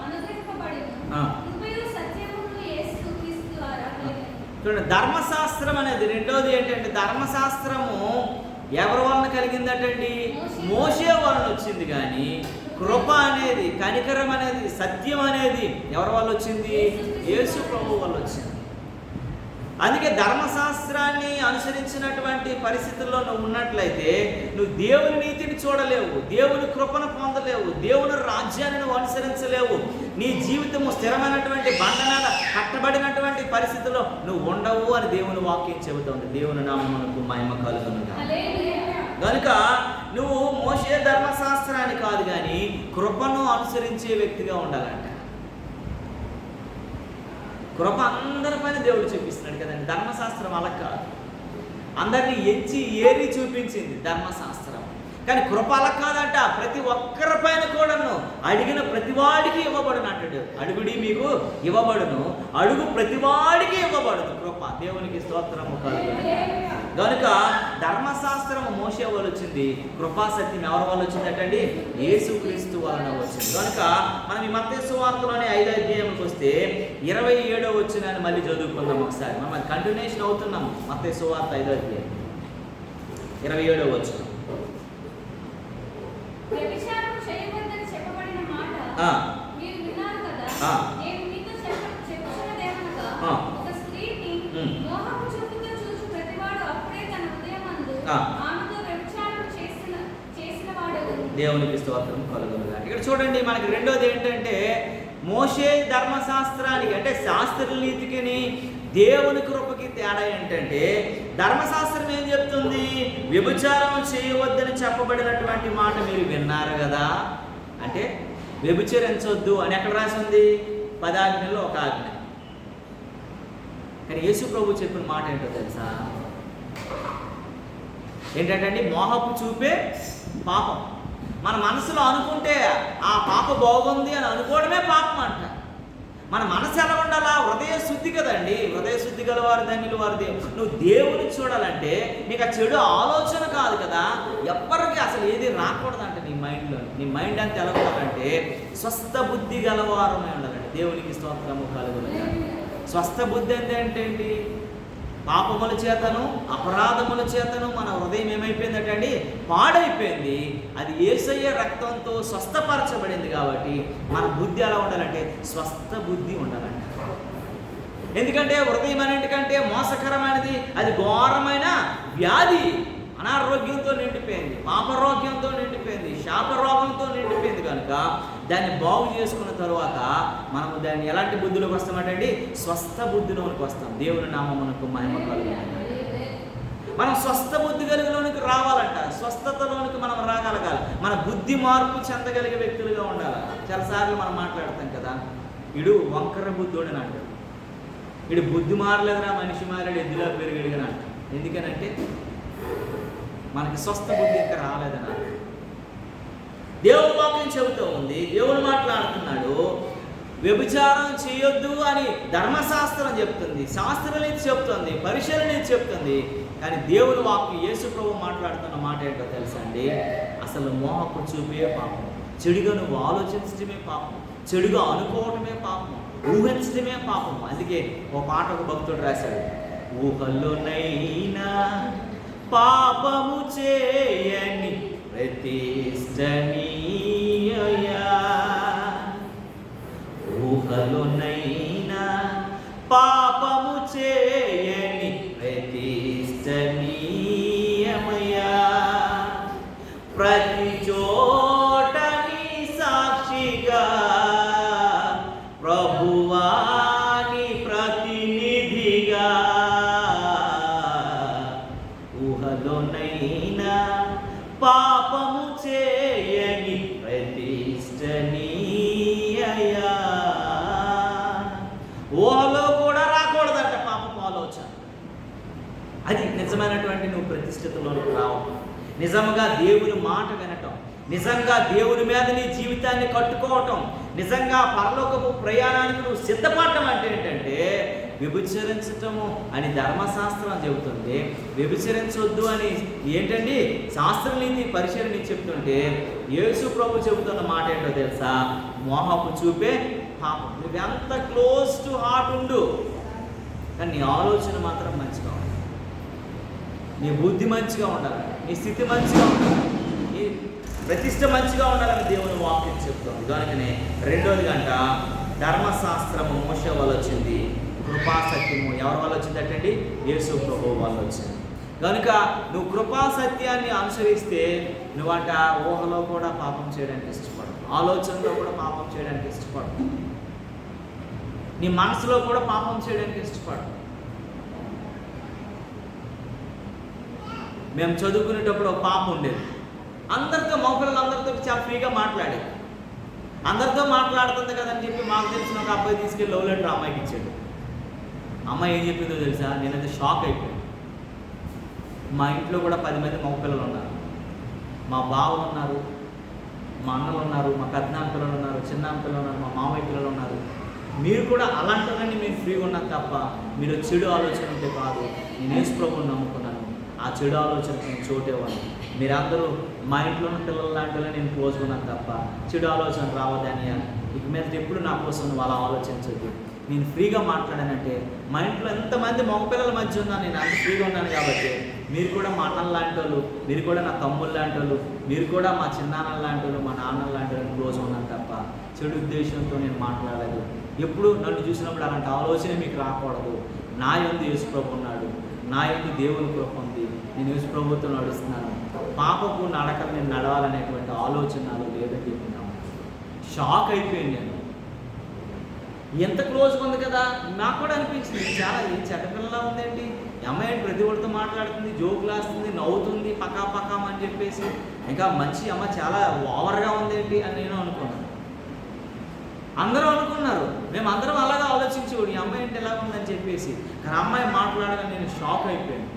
అనుగ్రహింపబడెను, కృపయు సత్యమును యేసు క్రీస్తు ద్వారా కలిగెను. చూడండి, ధర్మశాస్త్రం అనేది రెండోది ఏంటంటే ధర్మశాస్త్రము ఎవరి వలన కలిగిందటండి? మోషే వలన వచ్చింది. కానీ కృప అనేది, కనికరం అనేది, సత్యం అనేది ఎవరి వల్ల వచ్చింది? యేసు ప్రభు వల్ల వచ్చింది. అందుకే ధర్మశాస్త్రాన్ని అనుసరించినటువంటి పరిస్థితుల్లో నువ్వు ఉన్నట్లయితే నువ్వు దేవుని నీతిని చూడలేవు, దేవుని కృపను పొందలేవు, దేవుని రాజ్యాన్ని నువ్వు అనుసరించలేవు. నీ జీవితము స్థిరమైనటువంటి బండ మీద కట్టబడినటువంటి పరిస్థితుల్లో నువ్వు ఉండవు అని దేవుని వాక్యం చెబుతోంది. దేవుని నామమునకు మహిమ కలుగును గాక. కనుక నువ్వు మోషే ధర్మశాస్త్రాన్ని కాదు కానీ కృపను అనుసరించే వ్యక్తిగా ఉండాలంట. కృప అందరిపైన దేవుడు చూపిస్తున్నాడు కదండి. ధర్మశాస్త్రం అలా కాదు, అందరినీ ఎంచి ఏరి చూపించింది ధర్మశాస్త్రం. కానీ కృప అలా కాదంట. ప్రతి ఒక్కరిపైన కూడాను అడిగిన ప్రతివాడికి ఇవ్వబడును అంటాడు. అడుగుడి మీకు ఇవ్వబడును, అడుగు ప్రతివాడికి ఇవ్వబడును. కృప దేవునికి స్తోత్రము కలుగును. కనుక ధర్మశాస్త్రం మోషే వల్ల వచ్చింది, కృపా సత్యం ఎవరి వల్ల వచ్చిందటండి? యేసుక్రీస్తు వలన వచ్చింది. కనుక మనం ఈ మత్తయి సువార్తలోని 5వ అధ్యాయంకి వస్తే 27వ వచనాన్ని మళ్ళీ చదువుకుందాం ఒకసారి. మనం కంటిన్యూషన్ అవుతున్నాం. మత్తయి సువార్త 5వ అధ్యాయం 27వ వచనం. వ్యభిచారం చేయవద్దని చెప్పబడిన మాట మీరు విన్నారు కదా. నేను మీతో చెప్పుచున్నదేమనగా, ఒక స్త్రీని మోహపు చూపుతో చూచి ప్రతివాడు అప్పుడే తన హృదయమందు ఆమెతో వ్యభిచారం చేసిన వాడెవరు? దేవునికి స్తోత్రం కలుగును గాక. ఇక్కడ చూడండి, మనకి రెండోది ఏంటంటే మోషే ధర్మశాస్త్రానికి అంటే శాస్త్ర నీతికి దేవుని కృపకి తేడా ఏంటంటే, ధర్మశాస్త్రం ఏం చెప్తుంది? వ్యభిచారం చేయవద్దని చెప్పబడినటువంటి మాట మీరు విన్నారు కదా. అంటే వ్యభిచరించొద్దు అని ఎక్కడ రాసి ఉంది? 10 ఆజ్ఞల్లో ఒక ఆజ్ఞ. కానీ యేసు ప్రభు చెప్పిన మాట ఏంటో తెలుసా? ఏంటంటే మోహపు చూపే పాపం. మన మనసులో అనుకుంటే ఆ పాప బాగుంది అని అనుకోవడమే పాపం అంట. మన మనసు ఎలా ఉండాలా? హృదయ శుద్ధి కదండి. హృదయ శుద్ధి గలవారు ధన్యులు వారు దేవుడు. నువ్వు దేవుని చూడాలంటే నీకు ఆ చెడు ఆలోచన కాదు కదా, ఎవ్వరికి అసలు ఏది రాకూడదంట నీ మైండ్లో. నీ మైండ్ అంతా ఎలా ఉండాలంటే స్వస్థ బుద్ధి గలవారమే ఉండాలండి. దేవునికి స్తోత్రము కలుగును. స్వస్థ బుద్ధి అంటే ఏంటి? పాపముల చేతను అపరాధముల చేతను మన హృదయం ఏమైపోయిందటండి? పాడైపోయింది. అది యేసయ్య రక్తంతో స్వస్థపరచబడింది. కాబట్టి మన బుద్ధి ఎలా ఉండాలంటే స్వస్థ బుద్ధి ఉండాలంట. ఎందుకంటే హృదయం అన్నింటికంటే మోసకరమైనది, అది ఘోరమైన వ్యాధి. అనారోగ్యంతో నిండిపోయింది, పాపరోగ్యంతో నిండిపోయింది, శాపరోగంతో నిండిపోయింది. కనుక దాన్ని బాగు చేసుకున్న తరువాత మనము దాన్ని ఎలాంటి బుద్ధిలోకి వస్తామంటండి? స్వస్థ బుద్ధిలోనికి వస్తాం. దేవుని నామమునకు మహిమ కలుగును. మనం స్వస్థ బుద్ధి కలిగిలోనికి రావాలంట. స్వస్థతలోనికి మనం రాగలగాలి. మన బుద్ధి మార్పు చెందగలిగే వ్యక్తులుగా ఉండాలి. చాలాసార్లు మనం మాట్లాడతాం కదా, ఇడు వంకర బుద్ధుడని అంటాడు. ఇడు బుద్ధి మారలేదురా, మనిషి మారాడు, ఎద్దులా పెరిగాడు అంట. ఎందుకనంటే మనకి స్వస్థ బుద్ధి ఇంకా రాలేదని. దేవుని వాక్యం చెబుతూ ఉంది, దేవుడు మాట్లాడుతున్నాడు. వ్యభిచారం చేయొద్దు అని ధర్మశాస్త్రం చెప్తుంది, శాస్త్రనీతి చెప్తుంది, పరిశీలనీతి చెప్తుంది. కానీ దేవుని వాక్యం యేసు ప్రభు మాట్లాడుతున్న మాట ఏంటో తెలుసా అండి? అసలు మోహపు చూపే పాపం, చెడుగా నువ్వు ఆలోచించడమే పాపం, చెడుగా అనుకోవటమే పాపం, ఊహించడమే పాపం. అందుకే ఓ పాట ఒక భక్తుడు రాశాడు, ఊహల్లోనైనా పాపము చేయని ప్రతిష్టనీయయా, ఊహలోనైనా పాపము చేయని ప్రతిష్టనీయమయా, ప్రతి చోట నీ సాక్షిగా ప్రభువాని ప్రతినిధిగా, ఊహలోనైనా పాపము చేయని ప్రతిష్టనీయయా. ఊహలో కూడా రాకూడదంట పాపపు ఆలోచన. అది నిజమైనటువంటి నువ్వు ప్రతిష్ఠితలోకి రావటం, నిజంగా దేవుని మాట వినటం, నిజంగా దేవుని మీద నీ జీవితాన్ని కట్టుకోవటం, నిజంగా పరలోకపు ప్రయాణానికి నువ్వు సిద్ధపడటం అంటే ఏంటంటే వ్యభిచరించటము అని ధర్మశాస్త్రం చెబుతుంది. వ్యభిచరించొద్దు అని ఏంటండి శాస్త్రనీతి పరిశీలన చెప్తుంటే యేసు ప్రభు చెబుతున్న మాట ఏంటో తెలుసా? మోహపు చూపే పాపం. నువ్వెంత క్లోజ్ టు హార్ట్ ఉండు, కానీ నీ ఆలోచన మాత్రం మంచిగా ఉంది. నీ బుద్ధి మంచిగా ఉండాలి, నీ స్థితి మంచిగా ఉండాలి, నీ ప్రతిష్ట మంచిగా ఉండాలని దేవుని వాక్యం చెప్తుంది. దానికనే రెండోది గంట ధర్మశాస్త్రము మోషే వల్ల వచ్చింది, కృపాసత్యము ఎవరి వల్ల వచ్చిందటండి? యేసు ప్రభువు వల్ల వచ్చింది. కనుక నువ్వు కృపాసత్యాన్ని అనుసరిస్తే నువ్వంట ఊహలో కూడా పాపం చేయడానికి ఇష్టపడవు, ఆలోచనలో కూడా పాపం చేయడానికి ఇష్టపడవు, నీ మనసులో కూడా పాపం చేయడానికి ఇష్టపడవు. మేము చదువుకునేటప్పుడు ఒక పాప ఉండేది, అందరితో మగపిల్లలందరితో చాలా ఫ్రీగా మాట్లాడేది. అందరితో మాట్లాడుతుంది కదని చెప్పి మాకు తెలిసిన ఒక అబ్బాయి తీసుకెళ్ళి లవ్ లెటర్ అమ్మాయికి ఇచ్చాడు. అమ్మాయి ఏం చెప్పిందో తెలుసా? నేనైతే షాక్ అయిపోయాను. మా ఇంట్లో కూడా 10 మంది మగపిల్లలు ఉన్నారు, మా బావలు ఉన్నారు, మా అన్నలు ఉన్నారు, మా పెద్దనాన్న పిల్లలు ఉన్నారు, చిన్నాన్న పిల్లలు ఉన్నారు, మా మామయ్య పిల్లలు ఉన్నారు. మీరు కూడా అలాంటివన్నీ మీరు ఫ్రీగా ఉన్నారు తప్ప మీరు చెడు ఆలోచన ఉంటే కాదు. నేను యేసు ప్రభువుని నమ్ముకున్నాను, ఆ చెడు ఆలోచనకు నేను చోటేవాడిని. మీరందరూ మా ఇంట్లో ఉన్న పిల్లల లాంటిలో నేను పోసుకున్నాను తప్ప చెడు ఆలోచన రావద్దని. ఇక మీద ఎప్పుడు నా కోసం నువ్వు అలా ఆలోచించద్దు. నేను ఫ్రీగా మాట్లాడానంటే మా ఇంట్లో ఎంతమంది మగపిల్లల మధ్య ఉన్నాను, నేను అంత ఫ్రీగా ఉన్నాను కాబట్టి మీరు కూడా మా అన్నల లాంటి వాళ్ళు, మీరు కూడా నా తమ్ముళ్ళు లాంటి వాళ్ళు, మీరు కూడా మా చిన్నాన్నల లాంటి వాళ్ళు, మా నాన్నల లాంటి వాళ్ళు క్లోజ్ ఉన్నాను తప్ప చెడు ఉద్దేశంతో నేను మాట్లాడలేదు. ఎప్పుడు నన్ను చూసినప్పుడు అలాంటి ఆలోచన మీకు రాకూడదు. నా యందు యేసు ప్రభు ఉన్నాడు, నా యందు దేవుని కృప ఉంది, నేను యేసు ప్రభుతో నడుస్తున్నాను, పాపపు నడకలు నేను నడవాలనేటువంటి ఆలోచన నాలో లేదని చెప్పినాను. షాక్ అయిపోయింది నేను. ఎంత క్లోజ్గా ఉంది కదా, నాకు కూడా అనిపించింది చాలా ఏం చెడ్డపిల్లలా ఉందేంటి, అమ్మాయి ప్రతి ఒక్కరితో మాట్లాడుతుంది, జోకులు వేస్తుంది, నవ్వుతుంది పక్కా పక్కాం అని చెప్పేసి, ఇంకా మంచి అమ్మ చాలా ఓవర్గా ఉందేంటి అని నేను అనుకున్నాను. అందరూ అనుకున్నారు, మేము అందరం అలాగా ఆలోచించేవాడు ఈ అమ్మాయి ఏంటి ఎలా ఉందని చెప్పేసి. కానీ అమ్మాయి మాట్లాడగా నేను షాక్ అయిపోయాను.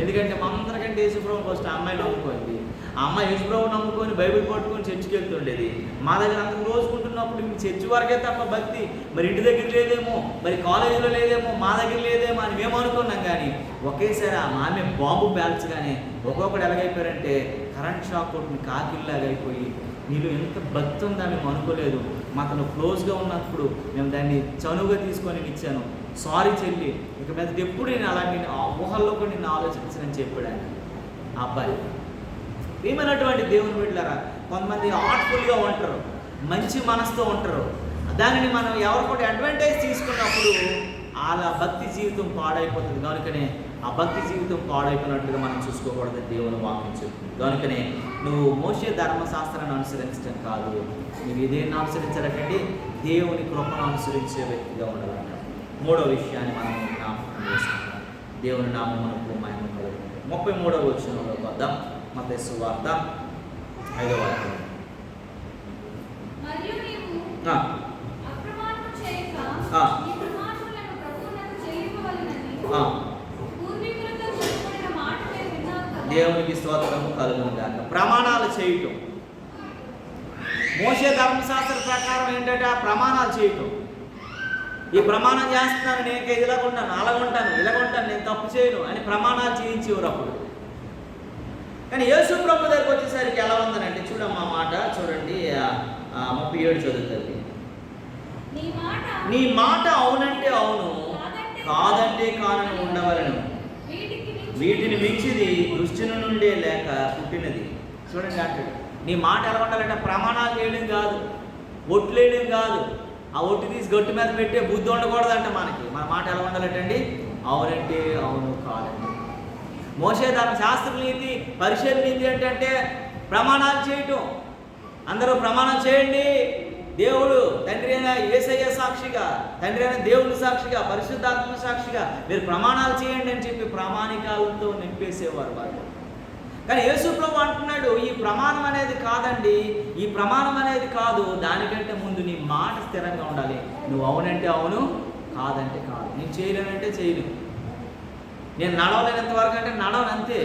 ఎందుకంటే మా అందరికంటే యేసుప్రభు ఫస్ట్ ఆ అమ్మాయి నమ్ముకోండి. ఆ అమ్మాయి యేసుప్రభు నమ్ముకొని బైబిల్ పట్టుకొని చర్చికి వెళ్తుండేది. మా దగ్గర అంత రోజుకుంటున్నప్పుడు మీ చర్చి వరకే తప్ప భక్తి, మరి ఇంటి దగ్గర లేదేమో, మరి కాలేజీలో లేదేమో, మా దగ్గర లేదేమో అని మేము అనుకున్నాం. కానీ ఒకేసారి ఆ ఆమె బాంబు పేల్చగానే ఒక్కొక్కడు ఎలాగైపోయారంటే కరెంట్ షాక్ కొట్టిన కాకిల్లాగా అయిపోయి, నీలో ఎంత భక్తి ఉందా మేము అనుకోలేదు. మాకు క్లోజ్గా ఉన్నప్పుడు మేము దాన్ని చనువుగా తీసుకొని ఇచ్చాను, సారీ చెల్లి, ఇక మీద ఎప్పుడు నేను అలాంటి ఊహల్లో కూడా నిన్ను ఆలోచించనని చెప్పాడు ఆయన. ఆ అబ్బాయి ఏమైనటువంటి దేవుని బిడ్డలారా, కొంతమంది ఆర్ట్ఫుల్గా ఉంటారు, మంచి మనసుతో ఉంటారు. దానిని మనం ఎవరు కూడా అడ్వాంటేజ్ తీసుకున్నప్పుడు వాళ్ళ భక్తి జీవితం పాడైపోతుంది. కనుకనే ఆ భక్తి జీవితం పాడైపోయినట్టుగా మనం చూసుకోకూడదు దేవుని వాక్యం చెప్తుంది. కనుకనే నువ్వు మోషే ధర్మశాస్త్రాన్ని అనుసరించడం కాదు, నువ్వు ఇదేన్ని అనుసరించాలంటే దేవుని కృపను అనుసరించే వ్యక్తిగా ఉండాలంట. మూడో విషయాన్ని మనం జ్ఞాపకం చేసుకుంటాం. దేవుని నామం మనకు మహిమ కలుగుతుంది. 33వ వచనంలో వద్దాం. మత్తయి సువార్త 5వ అధ్యాయం. మరియు నీవు అప్రమాణము చేయక నీ ప్రమాణములను ప్రభువునకు చెల్లింపవలెనని పూర్వీకులతో చెప్పబడిన మాట మీరు విన్నారు కదా. దేవునికి స్తోత్రము కలుగును గాక. ప్రమాణాలు చేయటం, మోషే ధర్మశాస్త్ర ప్రకారం ఏంటంటే ఆ ప్రమాణాలు చేయటం. ఈ ప్రమాణం చేస్తున్నాను, నేను ఇలాగ ఉంటాను, అలాగ ఉంటాను, ఇలాగ ఉంటాను, నేను తప్పు చేయను అని ప్రమాణాలు చేయించేవారు అప్పుడు. కానీ యేసు ప్రభు దగ్గరికి వచ్చేసరికి ఎలా ఉందనంటే చూడమ్మా మాట చూడండి, 37 చదువుతుంది. నీ మాట అవునంటే అవును, కాదంటే కానని ఉండవలను, వీటిని మించిది దృష్టిని నుండే లేక పుట్టినది. చూడండి అంటాడు, నీ మాట ఎలా ఉండాలంటే ప్రమాణాలు చేయడం కాదు, ఒట్లు వేయడం కాదు, ఆ ఒట్టు తీసి గట్టు మీద పెట్టే బుద్ధి ఉండకూడదంట. మన మాట ఎలా ఉండాలంటండి, అవునంటే అవును, కాదండి. మోషే ధర్మశాస్త్ర నీతి, పరిశుద్ధ నీతి ఏంటంటే ప్రమాణాలు చేయటం. అందరూ ప్రమాణం చేయండి, దేవుడు తండ్రి అయిన యేసయ్య సాక్షిగా, తండ్రి అయిన దేవుని సాక్షిగా, పరిశుద్ధాత్మ సాక్షిగా మీరు ప్రమాణాలు చేయండి అని చెప్పి ప్రామాణికాలతో నింపేసేవారు వాళ్ళు. కానీ యేసు ప్రభు అంటున్నాడు, ఈ ప్రమాణం అనేది కాదండి, ఈ ప్రమాణం అనేది కాదు, దానికంటే ముందు నీ మాట స్థిరంగా ఉండాలి. నువ్వు అవునంటే అవును, కాదంటే కాదు. నేను చేయలేనంటే చేయలేను, నేను నడవలేనంత వరకు అంటే నడవను అంతే,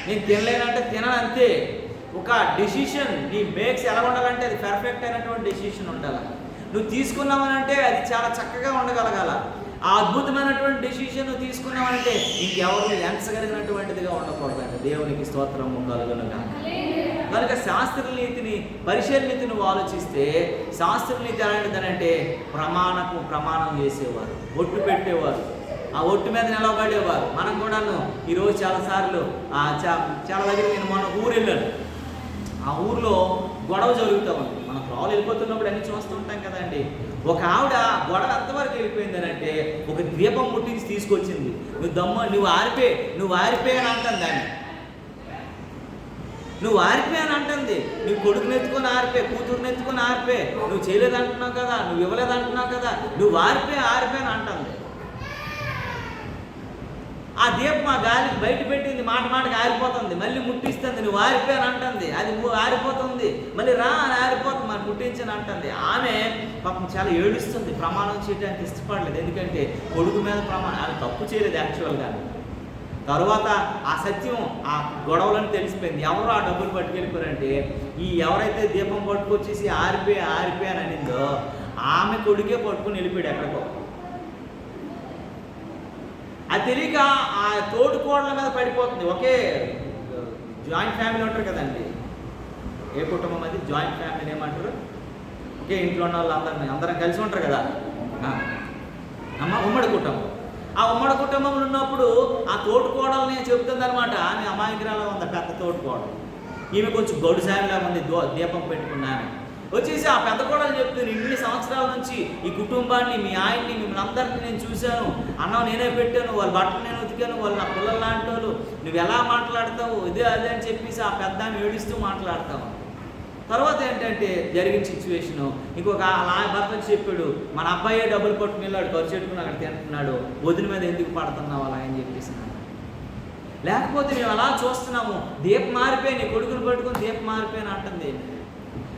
నేను తినలేనంటే తినను అంతే. ఒక డెసిషన్ నీ మేక్స్ ఎలా ఉండాలంటే అది పర్ఫెక్ట్ అయినటువంటి డెసిషన్ ఉండాలి. నువ్వు తీసుకున్నావనంటే అది చాలా చక్కగా ఉండగలగాల. ఆ అద్భుతమైనటువంటి డెసిషన్ నువ్వు తీసుకున్నావంటే ఇంకెవరు ఎంచగలిగినటువంటిదిగా ఉండకూడదండి. దేవునికి స్తోత్రము కలుగునుగా. కనుక శాస్త్ర నీతిని, పరిశీలన నీతి నువ్వు ఆలోచిస్తే శాస్త్ర నీతి ఎలాంటిదనంటే ప్రమాణం చేసేవారు, ఒట్టు పెట్టేవారు, ఆ ఒట్టు మీద నిలబడేవారు. మనం కూడాను ఈరోజు చాలాసార్లు చాలా దగ్గర నేను మొన్న ఊరు వెళ్ళాను. ఆ ఊరిలో గొడవ జరుగుతూ ఉంది. మనం త్రోవలు వెళ్ళిపోతున్నప్పుడు అన్ని చూస్తూ ఉంటాం కదండి. ఒక ఆవిడ గొడవ ఎంతవరకు వెళ్ళిపోయిందని అంటే ఒక దీపం ముట్టించి తీసుకొచ్చింది. నువ్వు ఆరిపే అని అంటుంది దాన్ని. నువ్వు ఆరిపే అని అంటుంది. నువ్వు కొడుకుని ఎత్తుకొని ఆరిపే, కూతురుని ఎత్తుకొని ఆరిపే, నువ్వు చేయలేదంటున్నావు కదా, నువ్వు ఇవ్వలేదంటున్నావు కదా, నువ్వు ఆరిపే అని అంటుంది. ఆ దీపం ఆ గాలికి బయట పెట్టింది, మాటకి ఆరిపోతుంది. మళ్ళీ ముట్టిస్తుంది, నువ్వు ఆరిపే అని అంటుంది. అది ఆరిపోతుంది, మళ్ళీ రా అని ఆరిపోతుంది, మరి ముట్టించని అంటుంది. ఆమె పాపం చాలా ఏడుస్తుంది. ప్రమాణం చేయడానికి ఇష్టపడలేదు. ఎందుకంటే కొడుకు మీద ప్రమాణం, ఆమె తప్పు చేయలేదు యాక్చువల్గా. తర్వాత ఆ సత్యం ఆ గొడవలను తెలిసిపోయింది. ఎవరో ఆ డబ్బులు పట్టుకెళ్ళిపోయారంటే ఎవరైతే దీపం పట్టుకొచ్చేసి ఆరిపే అని అనిందో ఆమె కొడుకే పట్టుకుని వెళ్ళిపోయాడు ఎక్కడికో. అది తెలియక ఆ తోడుకోడల మీద పడిపోతుంది. ఒకే జాయింట్ ఫ్యామిలీ ఉంటారు కదండి. ఏ కుటుంబం అది? జాయింట్ ఫ్యామిలీ ఏమంటారు? ఒకే ఇంట్లో ఉన్న వాళ్ళు అందరం కలిసి ఉంటారు కదా ఉమ్మడి కుటుంబం. ఆ ఉమ్మడి కుటుంబంలో ఉన్నప్పుడు ఆ తోడుకోడల్ని చెబుతుంది అనమాట. ఆమె అమాయకురాలు ఉంది, పెద్ద తోడుకోడలు. ఈమె కొంచెం గొడుసామిలాగా ఉంది, దీపం పెట్టుకున్నాను. వచ్చేసి ఆ పెద్ద కోడలు చెప్తుంది, ఇన్ని సంవత్సరాల నుంచి ఈ కుటుంబాన్ని, మీ ఆయన్ని, మిమ్మల్ని అందరినీ నేను చూశాను, అన్నం నేనే పెట్టాను, వాళ్ళ బట్టలు నేను ఉతికాను, వాళ్ళు నా పిల్లలు లాంటి వాళ్ళు, నువ్వు ఎలా మాట్లాడతావు, ఇదే అదే అని చెప్పేసి ఆ పెద్ద ఏడుస్తూ మాట్లాడతావు. తర్వాత ఏంటంటే జరిగిన సిచ్యువేషను ఇంకొక భర్త చెప్పాడు, మన అబ్బాయే డబ్బులు పట్టుకుని వెళ్ళాడు, ఖర్చు పెట్టుకుని అక్కడ తింటున్నాడు, వదిన మీద ఎందుకు పడుతున్నావు అలా అని చెప్పేసి. లేకపోతే మేము అలా చూస్తున్నాము, దీపం మారిపోయి నీ కొడుకుని పట్టుకుని దీపం మారిపోయి అంటుంది.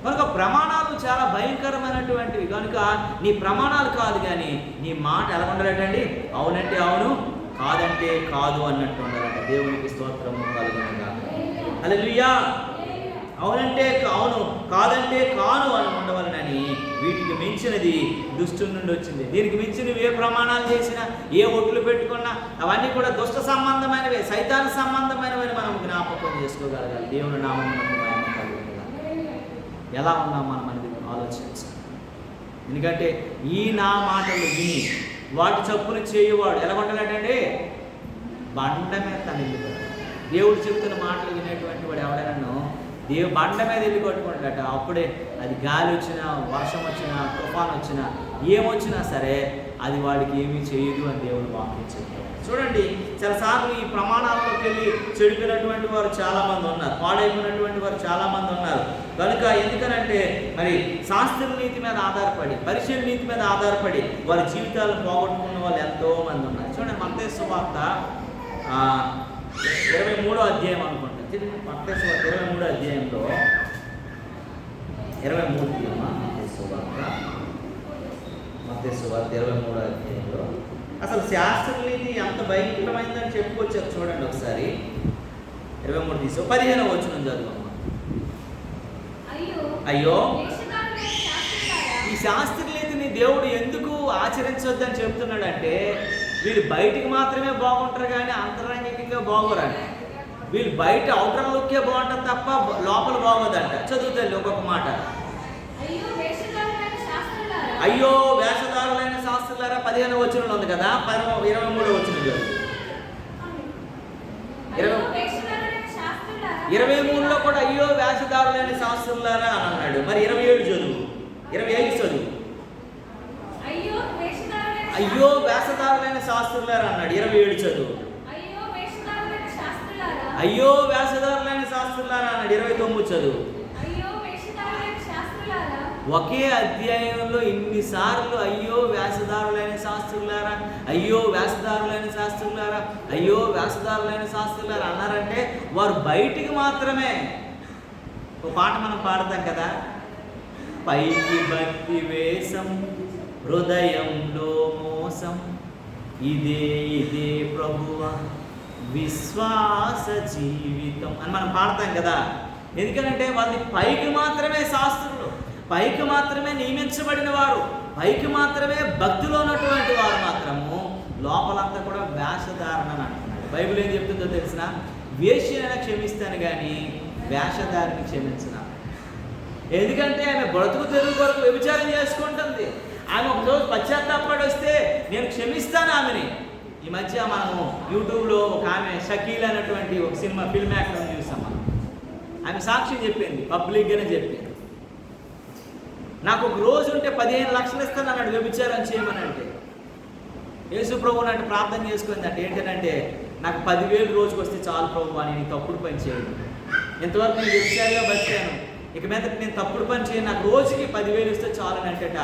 కనుక ప్రమాణాలు చాలా భయంకరమైనటువంటివి. కనుక నీ ప్రమాణాలు కాదు కానీ నీ మాట ఎలా ఉండాలటండి? అవునంటే అవును, కాదంటే కాదు అన్నట్టు ఉండాలట. దేవునికి స్తోత్రము కలుగునుగా. హల్లెలూయా. అవునంటే అవును, కాదంటే కాను అని ఉండవలనని వీటికి మించినది దుష్టు నుండి వచ్చింది. దీనికి మించినవి ఏ ప్రమాణాలు చేసినా, ఏ ఒట్లు పెట్టుకున్నా అవన్నీ కూడా దుష్ట సంబంధమైనవే, సైతాను సంబంధమైనవని మనం జ్ఞాపకం చేసుకోగలగాలి. దేవుని నామమునకు మహిమ కలుగునుగా. ఎలా ఉన్నాం మనం అనేది ఆలోచించాలి. ఎందుకంటే ఈ నా మాటలు విని వాటి చప్పున చేయవాడు ఎలా ఉండాలంటే బండ మీద తను ఇల్లు. దేవుడు చెప్తున్న మాటలు వినేటువంటి వాడు ఎవడైనా బండ మీద ఇల్లు కట్టుకుంటాడట. అప్పుడే అది గాలి వచ్చినా, వర్షం వచ్చినా, తుఫాన్ వచ్చినా, ఏమొచ్చినా సరే అది వాడికి ఏమీ చేయదు అని దేవుడు వాక్యం చెప్పాడు. చూడండి, చాలాసార్లు ఈ ప్రమాణాల్లోకి వెళ్ళి చెడిపోయినటువంటి వారు చాలామంది ఉన్నారు, పాడైపోయినటువంటి వారు చాలామంది ఉన్నారు. కనుక ఎందుకనంటే మరి శాస్త్ర నీతి మీద ఆధారపడి, పరిశీలన నీతి మీద ఆధారపడి వారి జీవితాలను పోగొట్టుకున్న వాళ్ళు ఎంతోమంది ఉన్నారు. చూడండి, మత్తయి సువార్త 23వ అధ్యాయం అనుకుంటా. మత్తయి సువార్త 23వ అధ్యాయంలో 23 మత్తయి సువార్త 23వ అధ్యాయంలో అసలు శాస్త్ర నీతి ఎంత భయంకరమైందని చెప్పుకొచ్చారు. చూడండి ఒకసారి 23 తీసు 15వ వచనం చదువు. అయ్యో, ఈ శాస్త్ర నీతిని దేవుడు ఎందుకు ఆచరించొద్దని చెప్తున్నాడంటే వీళ్ళు బయటికి మాత్రమే బాగుంటారు కానీ అంతరంగికంగా బాగోరంట. వీళ్ళు బయట అవుటర్ లుక్కే బాగుంటుంది తప్ప లోపల బాగోదంట. చదువుతారు ఒక్కొక్క మాట. అయ్యో వేషధారులైన శాస్త్రులారా 15వ వచనంలో ఉంది కదా, 23వ వచనం చదువు. 23లో కూడా అయ్యో వేషధారులైన శాస్త్రులారా అని అన్నాడు. మరి 27 చదువు, 25 చదువు. అయ్యో వేషధారులైన శాస్త్రులారా అన్నాడు. 27 చదువు. అయ్యో వేషధారులైన శాస్త్రులారా అన్నాడు. 29 చదువు. ఒకే అధ్యాయంలో ఇన్నిసార్లు అయ్యో వేషధారులైన శాస్త్రులారా, అయ్యో వేషధారులైన శాస్త్రులారా, అయ్యో వేషధారులైన శాస్త్రులారా అన్నారంటే వారు బయటికి మాత్రమే. ఒక పాట మనం పాడతాం కదా, పైకి భక్తి వేషం హృదయంలో మోసం, ఇదే ప్రభువా విశ్వాస జీవితం అని మనం పాడతాం కదా. ఎందుకంటే వాళ్ళని పైకి మాత్రమే శాస్త్రులు, పైకి మాత్రమే నియమించబడిన వారు, పైకి మాత్రమే భక్తిలో ఉన్నటువంటి వారు మాత్రము లోపలంతా కూడా వేషధారణ అని అంటున్నాడు. బైబిల్ ఏం చెప్తుందో తెలిసిన, వేశ్యనైనా క్షమిస్తాను కానీ వేషధారిని క్షమించిన. ఎందుకంటే ఆమె బ్రతుకు తెరుగు కొరకు వ్యభిచారం చేసుకుంటుంది. ఆమె ఒకరోజు పశ్చాత్తాపడి వస్తే నేను క్షమిస్తాను ఆమెని, ఈ మధ్య మనము యూట్యూబ్లో ఒక ఆమె షకీల్ అనేటువంటి ఒక సినిమా ఫిల్మ్ యాక్టర్ చూసాం మనం. ఆమె సాక్ష్యం చెప్పింది, పబ్లిక్గానే చెప్పింది. నాకు ఒక రోజు ఉంటే 15 లక్షలు ఇస్తాను అన్నాడు వ్యభిచారం చేయమని. అంటే యేసు ప్రభు అంటే ప్రార్థన చేసుకుంది అంటే ఏంటంటే నాకు 10,000 రోజుకు వస్తే చాలు ప్రభు అని, నేను తప్పుడు పని చేయను, ఇంతవరకు నేను వ్యభిచారిగా బతికాను, ఇక మీద నేను తప్పుడు పని చేయను, నాకు రోజుకి 10,000 ఇస్తే చాలు అని అంటేట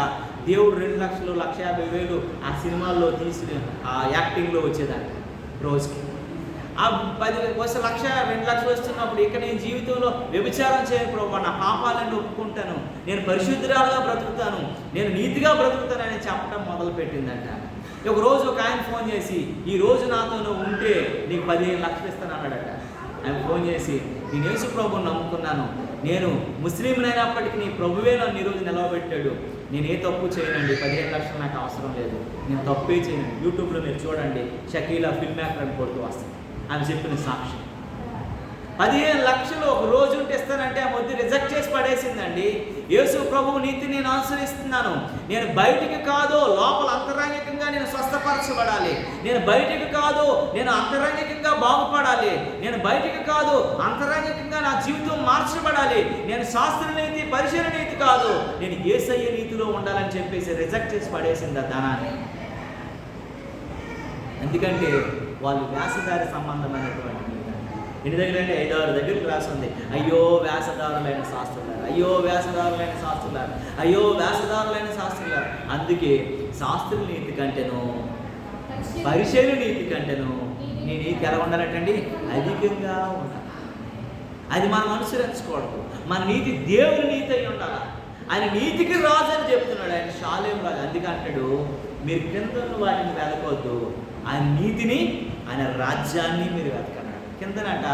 దేవుడు 2 లక్షలు 1,50,000 ఆ సినిమాల్లో తీసి ఆ యాక్టింగ్లో వచ్చేదాన్ని రోజుకి. ఆ 10 వస్తే 1,00,000 2 లక్షలు వస్తున్నప్పుడు ఇక నేను జీవితంలో వ్యభిచారం చేయను ప్రభు, నా పాపాలను ఒప్పుకుంటాను, నేను పరిశుద్ధురాలుగా బ్రతుకుతాను, నేను నీతిగా బ్రతుకుతానని చెప్పడం మొదలు పెట్టిందంట. ఒక రోజు ఒక ఆయన ఫోన్ చేసి ఈ రోజు నాతో నువ్వు ఉంటే నీకు 15 లక్షలు ఇస్తాను అన్నాడట. ఆయన ఫోన్ చేసి నేను యేసు ప్రభువుని నమ్ముకున్నాను, నేను ముస్లింనైనప్పటికీ నీ ప్రభువే నన్ను ఈరోజు నిలవబెట్టాడు, నేను ఏ తప్పు చేయనండి, 15 లక్షలు నాకు అవసరం లేదు, నేను తప్పే చేయను. యూట్యూబ్లో మీరు చూడండి, షకీలా ఫిల్మ్ యాక్టర్ అని కొడుతూ వస్తుంది ఆమె చెప్పిన సాక్షి. 15 లక్షలు ఒక రోజు ఉంటే ఇస్తానంటే ఆ మొద్దు రిజెక్ట్ చేసి పడేసిందండి. యేసు ప్రభువు నీతిని నేను అనుసరిస్తున్నాను, నేను బయటికి కాదు లోపల అంతరంగికంగా నేను స్వస్థపరచబడాలి, నేను బయటికి కాదు నేను అంతరంగికంగా బాగుపడాలి, నేను బయటికి కాదు అంతరంగికంగా నా జీవితం మార్చబడాలి, నేను శాస్త్ర నీతి పరిశీలన నీతి కాదు, నేను యేసయ్య నీతిలో ఉండాలని చెప్పేసి రిజెక్ట్ చేసి పడేసింది ఆ ధనాన్ని. ఎందుకంటే వాళ్ళు వేషధార సంబంధమైనటువంటి ఎన్ని దగ్గర అంటే 5-6 దగ్గరికి రాసింది, అయ్యో వేషధారులైన శాస్త్రులారు, అయ్యో వేషధారులైన శాస్త్రులారు, అయ్యో వేషధారులైన శాస్త్రులారు. అందుకే శాస్త్రుల నీతి కంటేను పరిశీలన నీతి కంటేను నీ నీతి ఎలా ఉండాలంటండి, అధికంగా ఉండాలి. అది మనం అనుసరించకూడదు. మన నీతి దేవుని నీతి అయి ఉండాలి. ఆయన నీతికి రాజు అని చెప్తున్నాడు, ఆయన షాలేం రాజు. అందుకంటాడు మీరు కింద వాటిని వెతకొద్దు, ఆయన నీతిని ఆయన రాజ్యాన్ని మీరు వెతకండి. కిందనట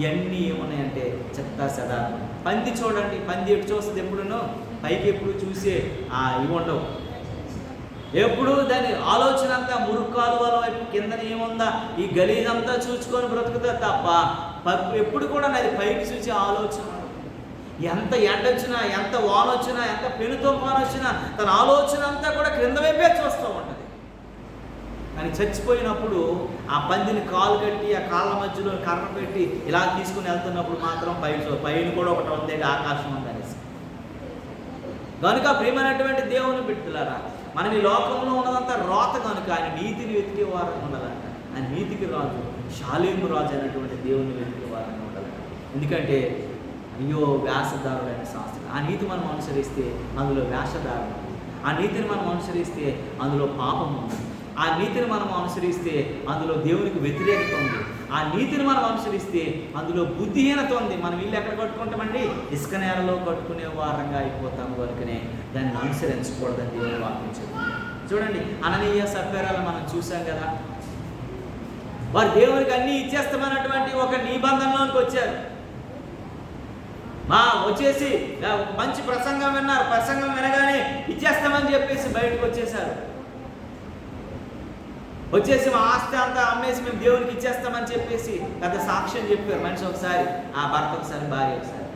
ఇవన్నీ ఏమున్నాయంటే చెత్త చెదా. పంది చూడండి, పంది ఎటు చూస్తుంది ఎప్పుడునో పైకి ఎప్పుడు చూసే ఇవి ఉండవు, ఎప్పుడు దాని ఆలోచన అంతా మురుక్కాలువల వైపు కిందన ఏముందా ఈ గలీజంతా చూసుకొని బ్రతుకుతా తప్ప ఎప్పుడు కూడా అది పైకి చూసే ఆలోచన. ఎంత ఎండ వచ్చినా, ఎంత వాన వచ్చినా, ఎంత పెను తుఫాను వచ్చినా తన ఆలోచన అంతా కూడా క్రింద వైపే చూస్తూ ఉంటుంది. కానీ చచ్చిపోయినప్పుడు ఆ పందిని కాలు కట్టి ఆ కాళ్ళ మధ్యలో కర్ర పెట్టి ఇలా తీసుకుని వెళ్తున్నప్పుడు మాత్రం పైన కూడా ఒకటి ఉంది, ఆకాశం ఉంది అనేసి. కనుక ప్రియమైనటువంటి దేవుని బిడ్డలారా, మనం ఈ లోకంలో ఉన్నదంతా రోత కనుక ఆయన నీతిని వెతికే వారంగా ఉండాలంట. ఆయన నీతికి రాజు, షాలేము రాజు అయినటువంటి దేవుని వెతికే వారంగా ఉండాలంట. ఎందుకంటే అయ్యో వేషధారులైన శాస్త్రం, ఆ నీతి మనం అనుసరిస్తే అందులో వేషధారణ, ఆ నీతిని మనం అనుసరిస్తే అందులో పాపం ఉంది, ఆ నీతిని మనం అనుసరిస్తే అందులో దేవునికి వ్యతిరేకత ఉంది, ఆ నీతిని మనం అనుసరిస్తే అందులో బుద్ధిహీనత ఉంది. మనం ఇల్లు ఎక్కడ కట్టుకుంటామండి, ఇసుక నేలలో కట్టుకునే వారంగా అయిపోతాము. కనుకనే దాన్ని అనుసరించకూడదని దేవుని వాక్యం చెప్తుంది. చూడండి, అననీయ సప్ఫీరాలు మనం చూసాం కదా, వారు దేవునికి అన్నీ ఇచ్చేస్తామన్నటువంటి ఒక నిబంధనలోనికి వచ్చారు. వచ్చేసి మంచి ప్రసంగం విన్నారు, ప్రసంగం వినగానే ఇచ్చేస్తామని చెప్పేసి బయటకు వచ్చేసారు. వచ్చేసి మా ఆస్తి అంతా అమ్మేసి మేము దేవునికి ఇచ్చేస్తామని చెప్పేసి పెద్ద సాక్ష్యం చెప్పారు. మనిషి ఒకసారి, ఆ భర్త ఒకసారి, భార్య ఒకసారి.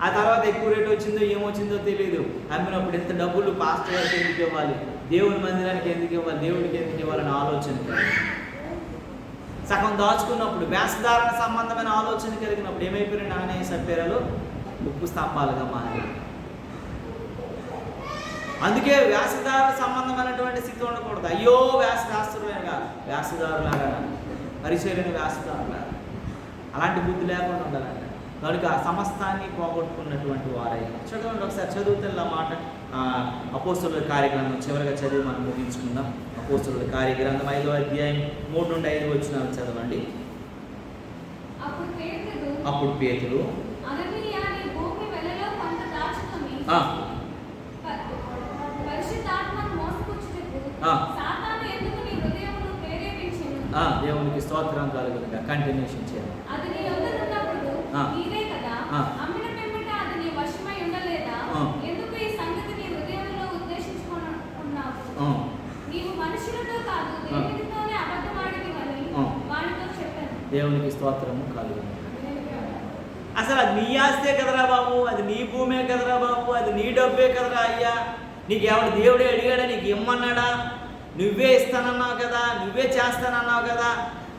ఆ తర్వాత ఎక్కువ రేటు వచ్చిందో ఏమొచ్చిందో తెలియదు. అమ్మినప్పుడు ఎంత డబ్బులు పాస్టర్ గారికి ఎందుకు ఇవ్వాలి, దేవుని మందిరానికి ఎందుకు ఇవ్వాలి, దేవుడికి ఎందుకు ఇవ్వాలని ఆలోచన సగం దాచుకున్నప్పుడు, వేషధారణ సంబంధమైన ఆలోచన కలిగినప్పుడు ఏమైపోయిన నాణ్య సభ్యులు ఉప్పు స్తంభాలుగా మారి. అందుకే వేషధారణ సంబంధమైనటువంటి స్థితి ఉండకూడదు. అయ్యో వేషధాస్తులుగా వేషధారులాగా, పరిశీలన వేషధారులాగా, అలాంటి బుద్ధి లేకుండా ఉండాలంట. కనుక సమస్తాన్ని పోగొట్టుకున్నటువంటి వారై. చదవండి ఒకసారి, చదువుతున్న మాట అపోస్తలుల కార్యగ్రంథం చివరిగా చదివి మనం ముగించుకుందాం. అపోస్తలుల కార్యగ్రంథం 5వ అధ్యాయం 3 నుండి 5 వచనాలు చదవండి. అప్పుడు పేతురు దేవునికి స్తోత్రం కలుగునుగా. కంటిన్యూషన్ చేయాలి. దేవునికి స్తోత్రము కలుగును. అసలు అది నీ ఆస్తే కదరా బాబు, అది నీ భూమే కదరా బాబు, అది నీ డబ్బే కదరా అయ్యా, నీకు ఎవడు దేవుడే అడిగాడా, నీకు ఇమ్మన్నాడా, నువ్వే ఇస్తానన్నావు కదా, నువ్వే చేస్తానన్నావు కదా,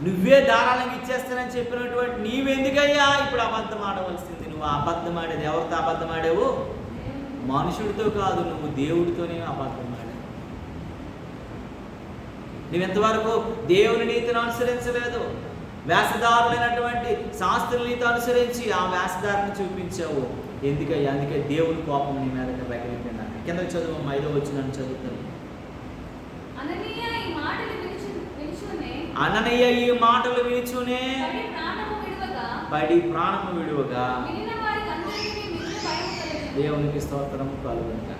నువ్వే ధారాళంగా ఇచ్చేస్తానని చెప్పినటువంటి నీవెందుకయ్యా ఇప్పుడు అబద్ధం ఆడవలసింది? నువ్వు అబద్ధం ఆడేది ఎవరితో అబద్ధం ఆడేవు? మనుషుడితో కాదు, నువ్వు దేవుడితోనే అబద్ధం ఆడావు. నువ్వెంతవరకు దేవుని నీతిని అనుసరించలేదు. వేషధారులైనటువంటి శాస్త్రుల నీతి అనుసరించి ఆ వేషధారిని చూపించావు. ఎందుకయ్యా? అందుకే దేవుని కోపం నీ మీద రగిలిపోయింది. కింద చదువు 5వ వచనం చదువుతాను. అననీయ ఈ మాటలు వినిచునే పడి ప్రాణము విడువగా దేవునికి స్తోత్రము కలుగునుగా.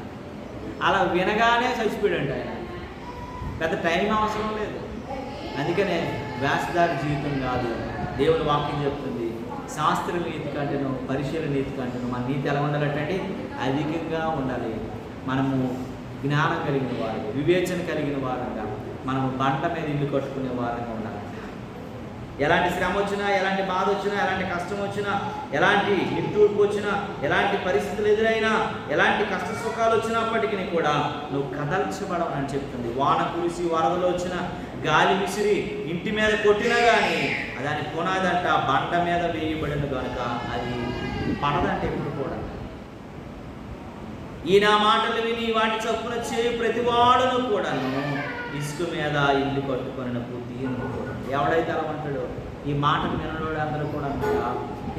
అలా వినగానే చచ్చిపోయాడంట ఆయన. పెద్ద టైం అవసరం లేదు. అందుకనే వేషధారి జీవితం కాదు. దేవుని వాక్యం చెప్తుంది, శాస్త్ర నీతి కంటేను పరిశీలన నీతి కంటేను మన నీతి ఎలా ఉండాలంటే అధికంగా ఉండాలి. మనము జ్ఞానం కలిగిన వారు, వివేచన కలిగిన వారంగా, మనము బంట మీద ఇల్లు కట్టుకునే వారంగా ఉండాలి. ఎలాంటి శ్రమ వచ్చినా, ఎలాంటి బాధ వచ్చినా, ఎలాంటి కష్టం వచ్చినా, ఎలాంటి నిట్టూర్పు వచ్చినా, ఎలాంటి పరిస్థితులు ఎదురైనా, ఎలాంటి కష్ట సుఖాలు వచ్చినప్పటికీ కూడా నువ్వు కదల్చబడవని చెప్తుంది. వాన కురిసి వరదలు వచ్చినా, గాలి విసిరి ఇంటి మీద కొట్టినా కానీ దాని పునాదంట బండ మీద వేయబడిన కనుక అది పడదంటే ఎప్పుడు కూడా. ఈ నా మాటలు విని వాటి చొప్పున చేయి ప్రతివాడును కూడాను ఇసుక మీద ఇల్లు కట్టుకొని బుద్ధి ఎవడైతే అలా ఉంటాడో, ఈ మాటలు వినడం అందరూ కూడా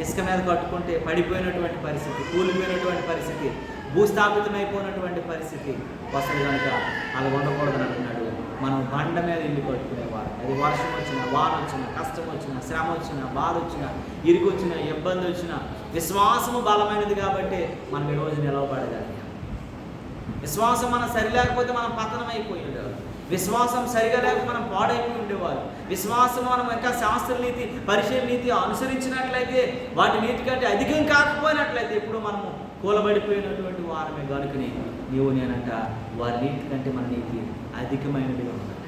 ఇసుక మీద కట్టుకుంటే పడిపోయినటువంటి పరిస్థితి, కూలిపోయినటువంటి పరిస్థితి, భూస్థాపితమైపోయినటువంటి పరిస్థితి వస్తుంది కనుక అలా ఉండకూడదని అంటున్నాడు. మనం బండ మీద ఇల్లు కట్టుకునేవారు. అది వర్షం వచ్చినా, వాన వచ్చినా, కష్టం వచ్చినా, శ్రమ వచ్చినా, బాధ వచ్చినా, ఇరుకు వచ్చినా, ఇబ్బంది వచ్చినా విశ్వాసము బలమైనది కాబట్టి మనం ఈరోజు నిలవబడగలిగాం. విశ్వాసం మనం సరి లేకపోతే మనం పతనం అయిపోయి ఉండేవారు. విశ్వాసం సరిగా లేక మనం పాడైపోయి ఉండేవారు. విశ్వాసం మనం ఇంకా శాస్త్ర నీతి పరిశీలన నీతి అనుసరించినట్లయితే, వాటి నీతి కంటే అధికం కాకపోయినట్లయితే ఇప్పుడు మనము కూలబడిపోయినటువంటి వారమే. కనుకని నీవు నేనంట వారి నీతి కంటే మన నీతి అధికమైనదిగా ఉండాలి.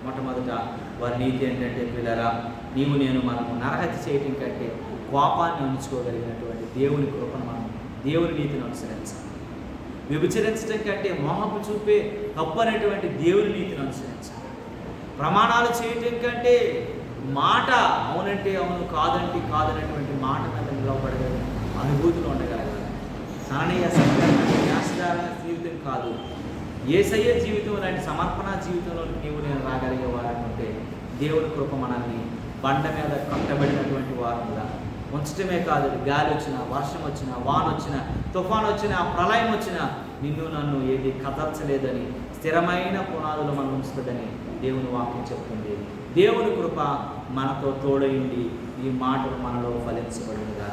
మొట్టమొదట వారి నీతి ఏంటంటే, పిల్లరా, నీవు నేను మనము నరహత్య చేయటం కంటే కోపాన్ని ఉంచుకోగలిగినటువంటి దేవుని కృపను మనం దేవుని నీతిని అనుసరించాలి. విభజించడం కంటే మోహపు చూపే తప్పు అనేటువంటి దేవుని నీతిని అనుసరించాలి. ప్రమాణాలు చేయటం కంటే మాట అవునంటే అవును, కాదంటే కాదనేటువంటి మాట మీద నిలవబడగలిగిన అనుభూతులు ఉండగలగాలి. అననీయ వ్యాసధారణ జీవితం కాదు, యేసయ్య జీవితం లాంటి సమర్పణ జీవితంలో నీవు నేను రాగలిగే వారనుంటే దేవుని కృప మనల్ని బండ మీద కట్టబడినటువంటి వారంగా ఉంచటమే కాదు, గాలి వచ్చినా, వర్షం వచ్చినా, వాన వచ్చినా, తుఫాను వచ్చినా, ప్రళయం వచ్చినా నిన్ను నన్ను ఏది కదల్చలేదని స్థిరమైన పునాదులు మనం ఉంచుతుందని దేవుని వాక్యం చెప్తుంది. దేవుని కృప మనతో తోడైంది ఈ మాటలు మనలో ఫలించబడినగా.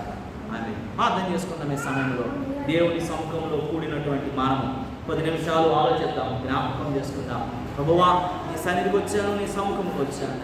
ఆమె ప్రార్థన చేసుకుందాం. ఈ సమయంలో దేవుని సముఖంలో కూడినటువంటి మనము 10 నిమిషాలు ఆలోచిద్దాం, జ్ఞాపకం చేసుకుందాం. ప్రభువా, నీ సన్నిధికి వచ్చాను, నీ సముఖంకి వచ్చాను.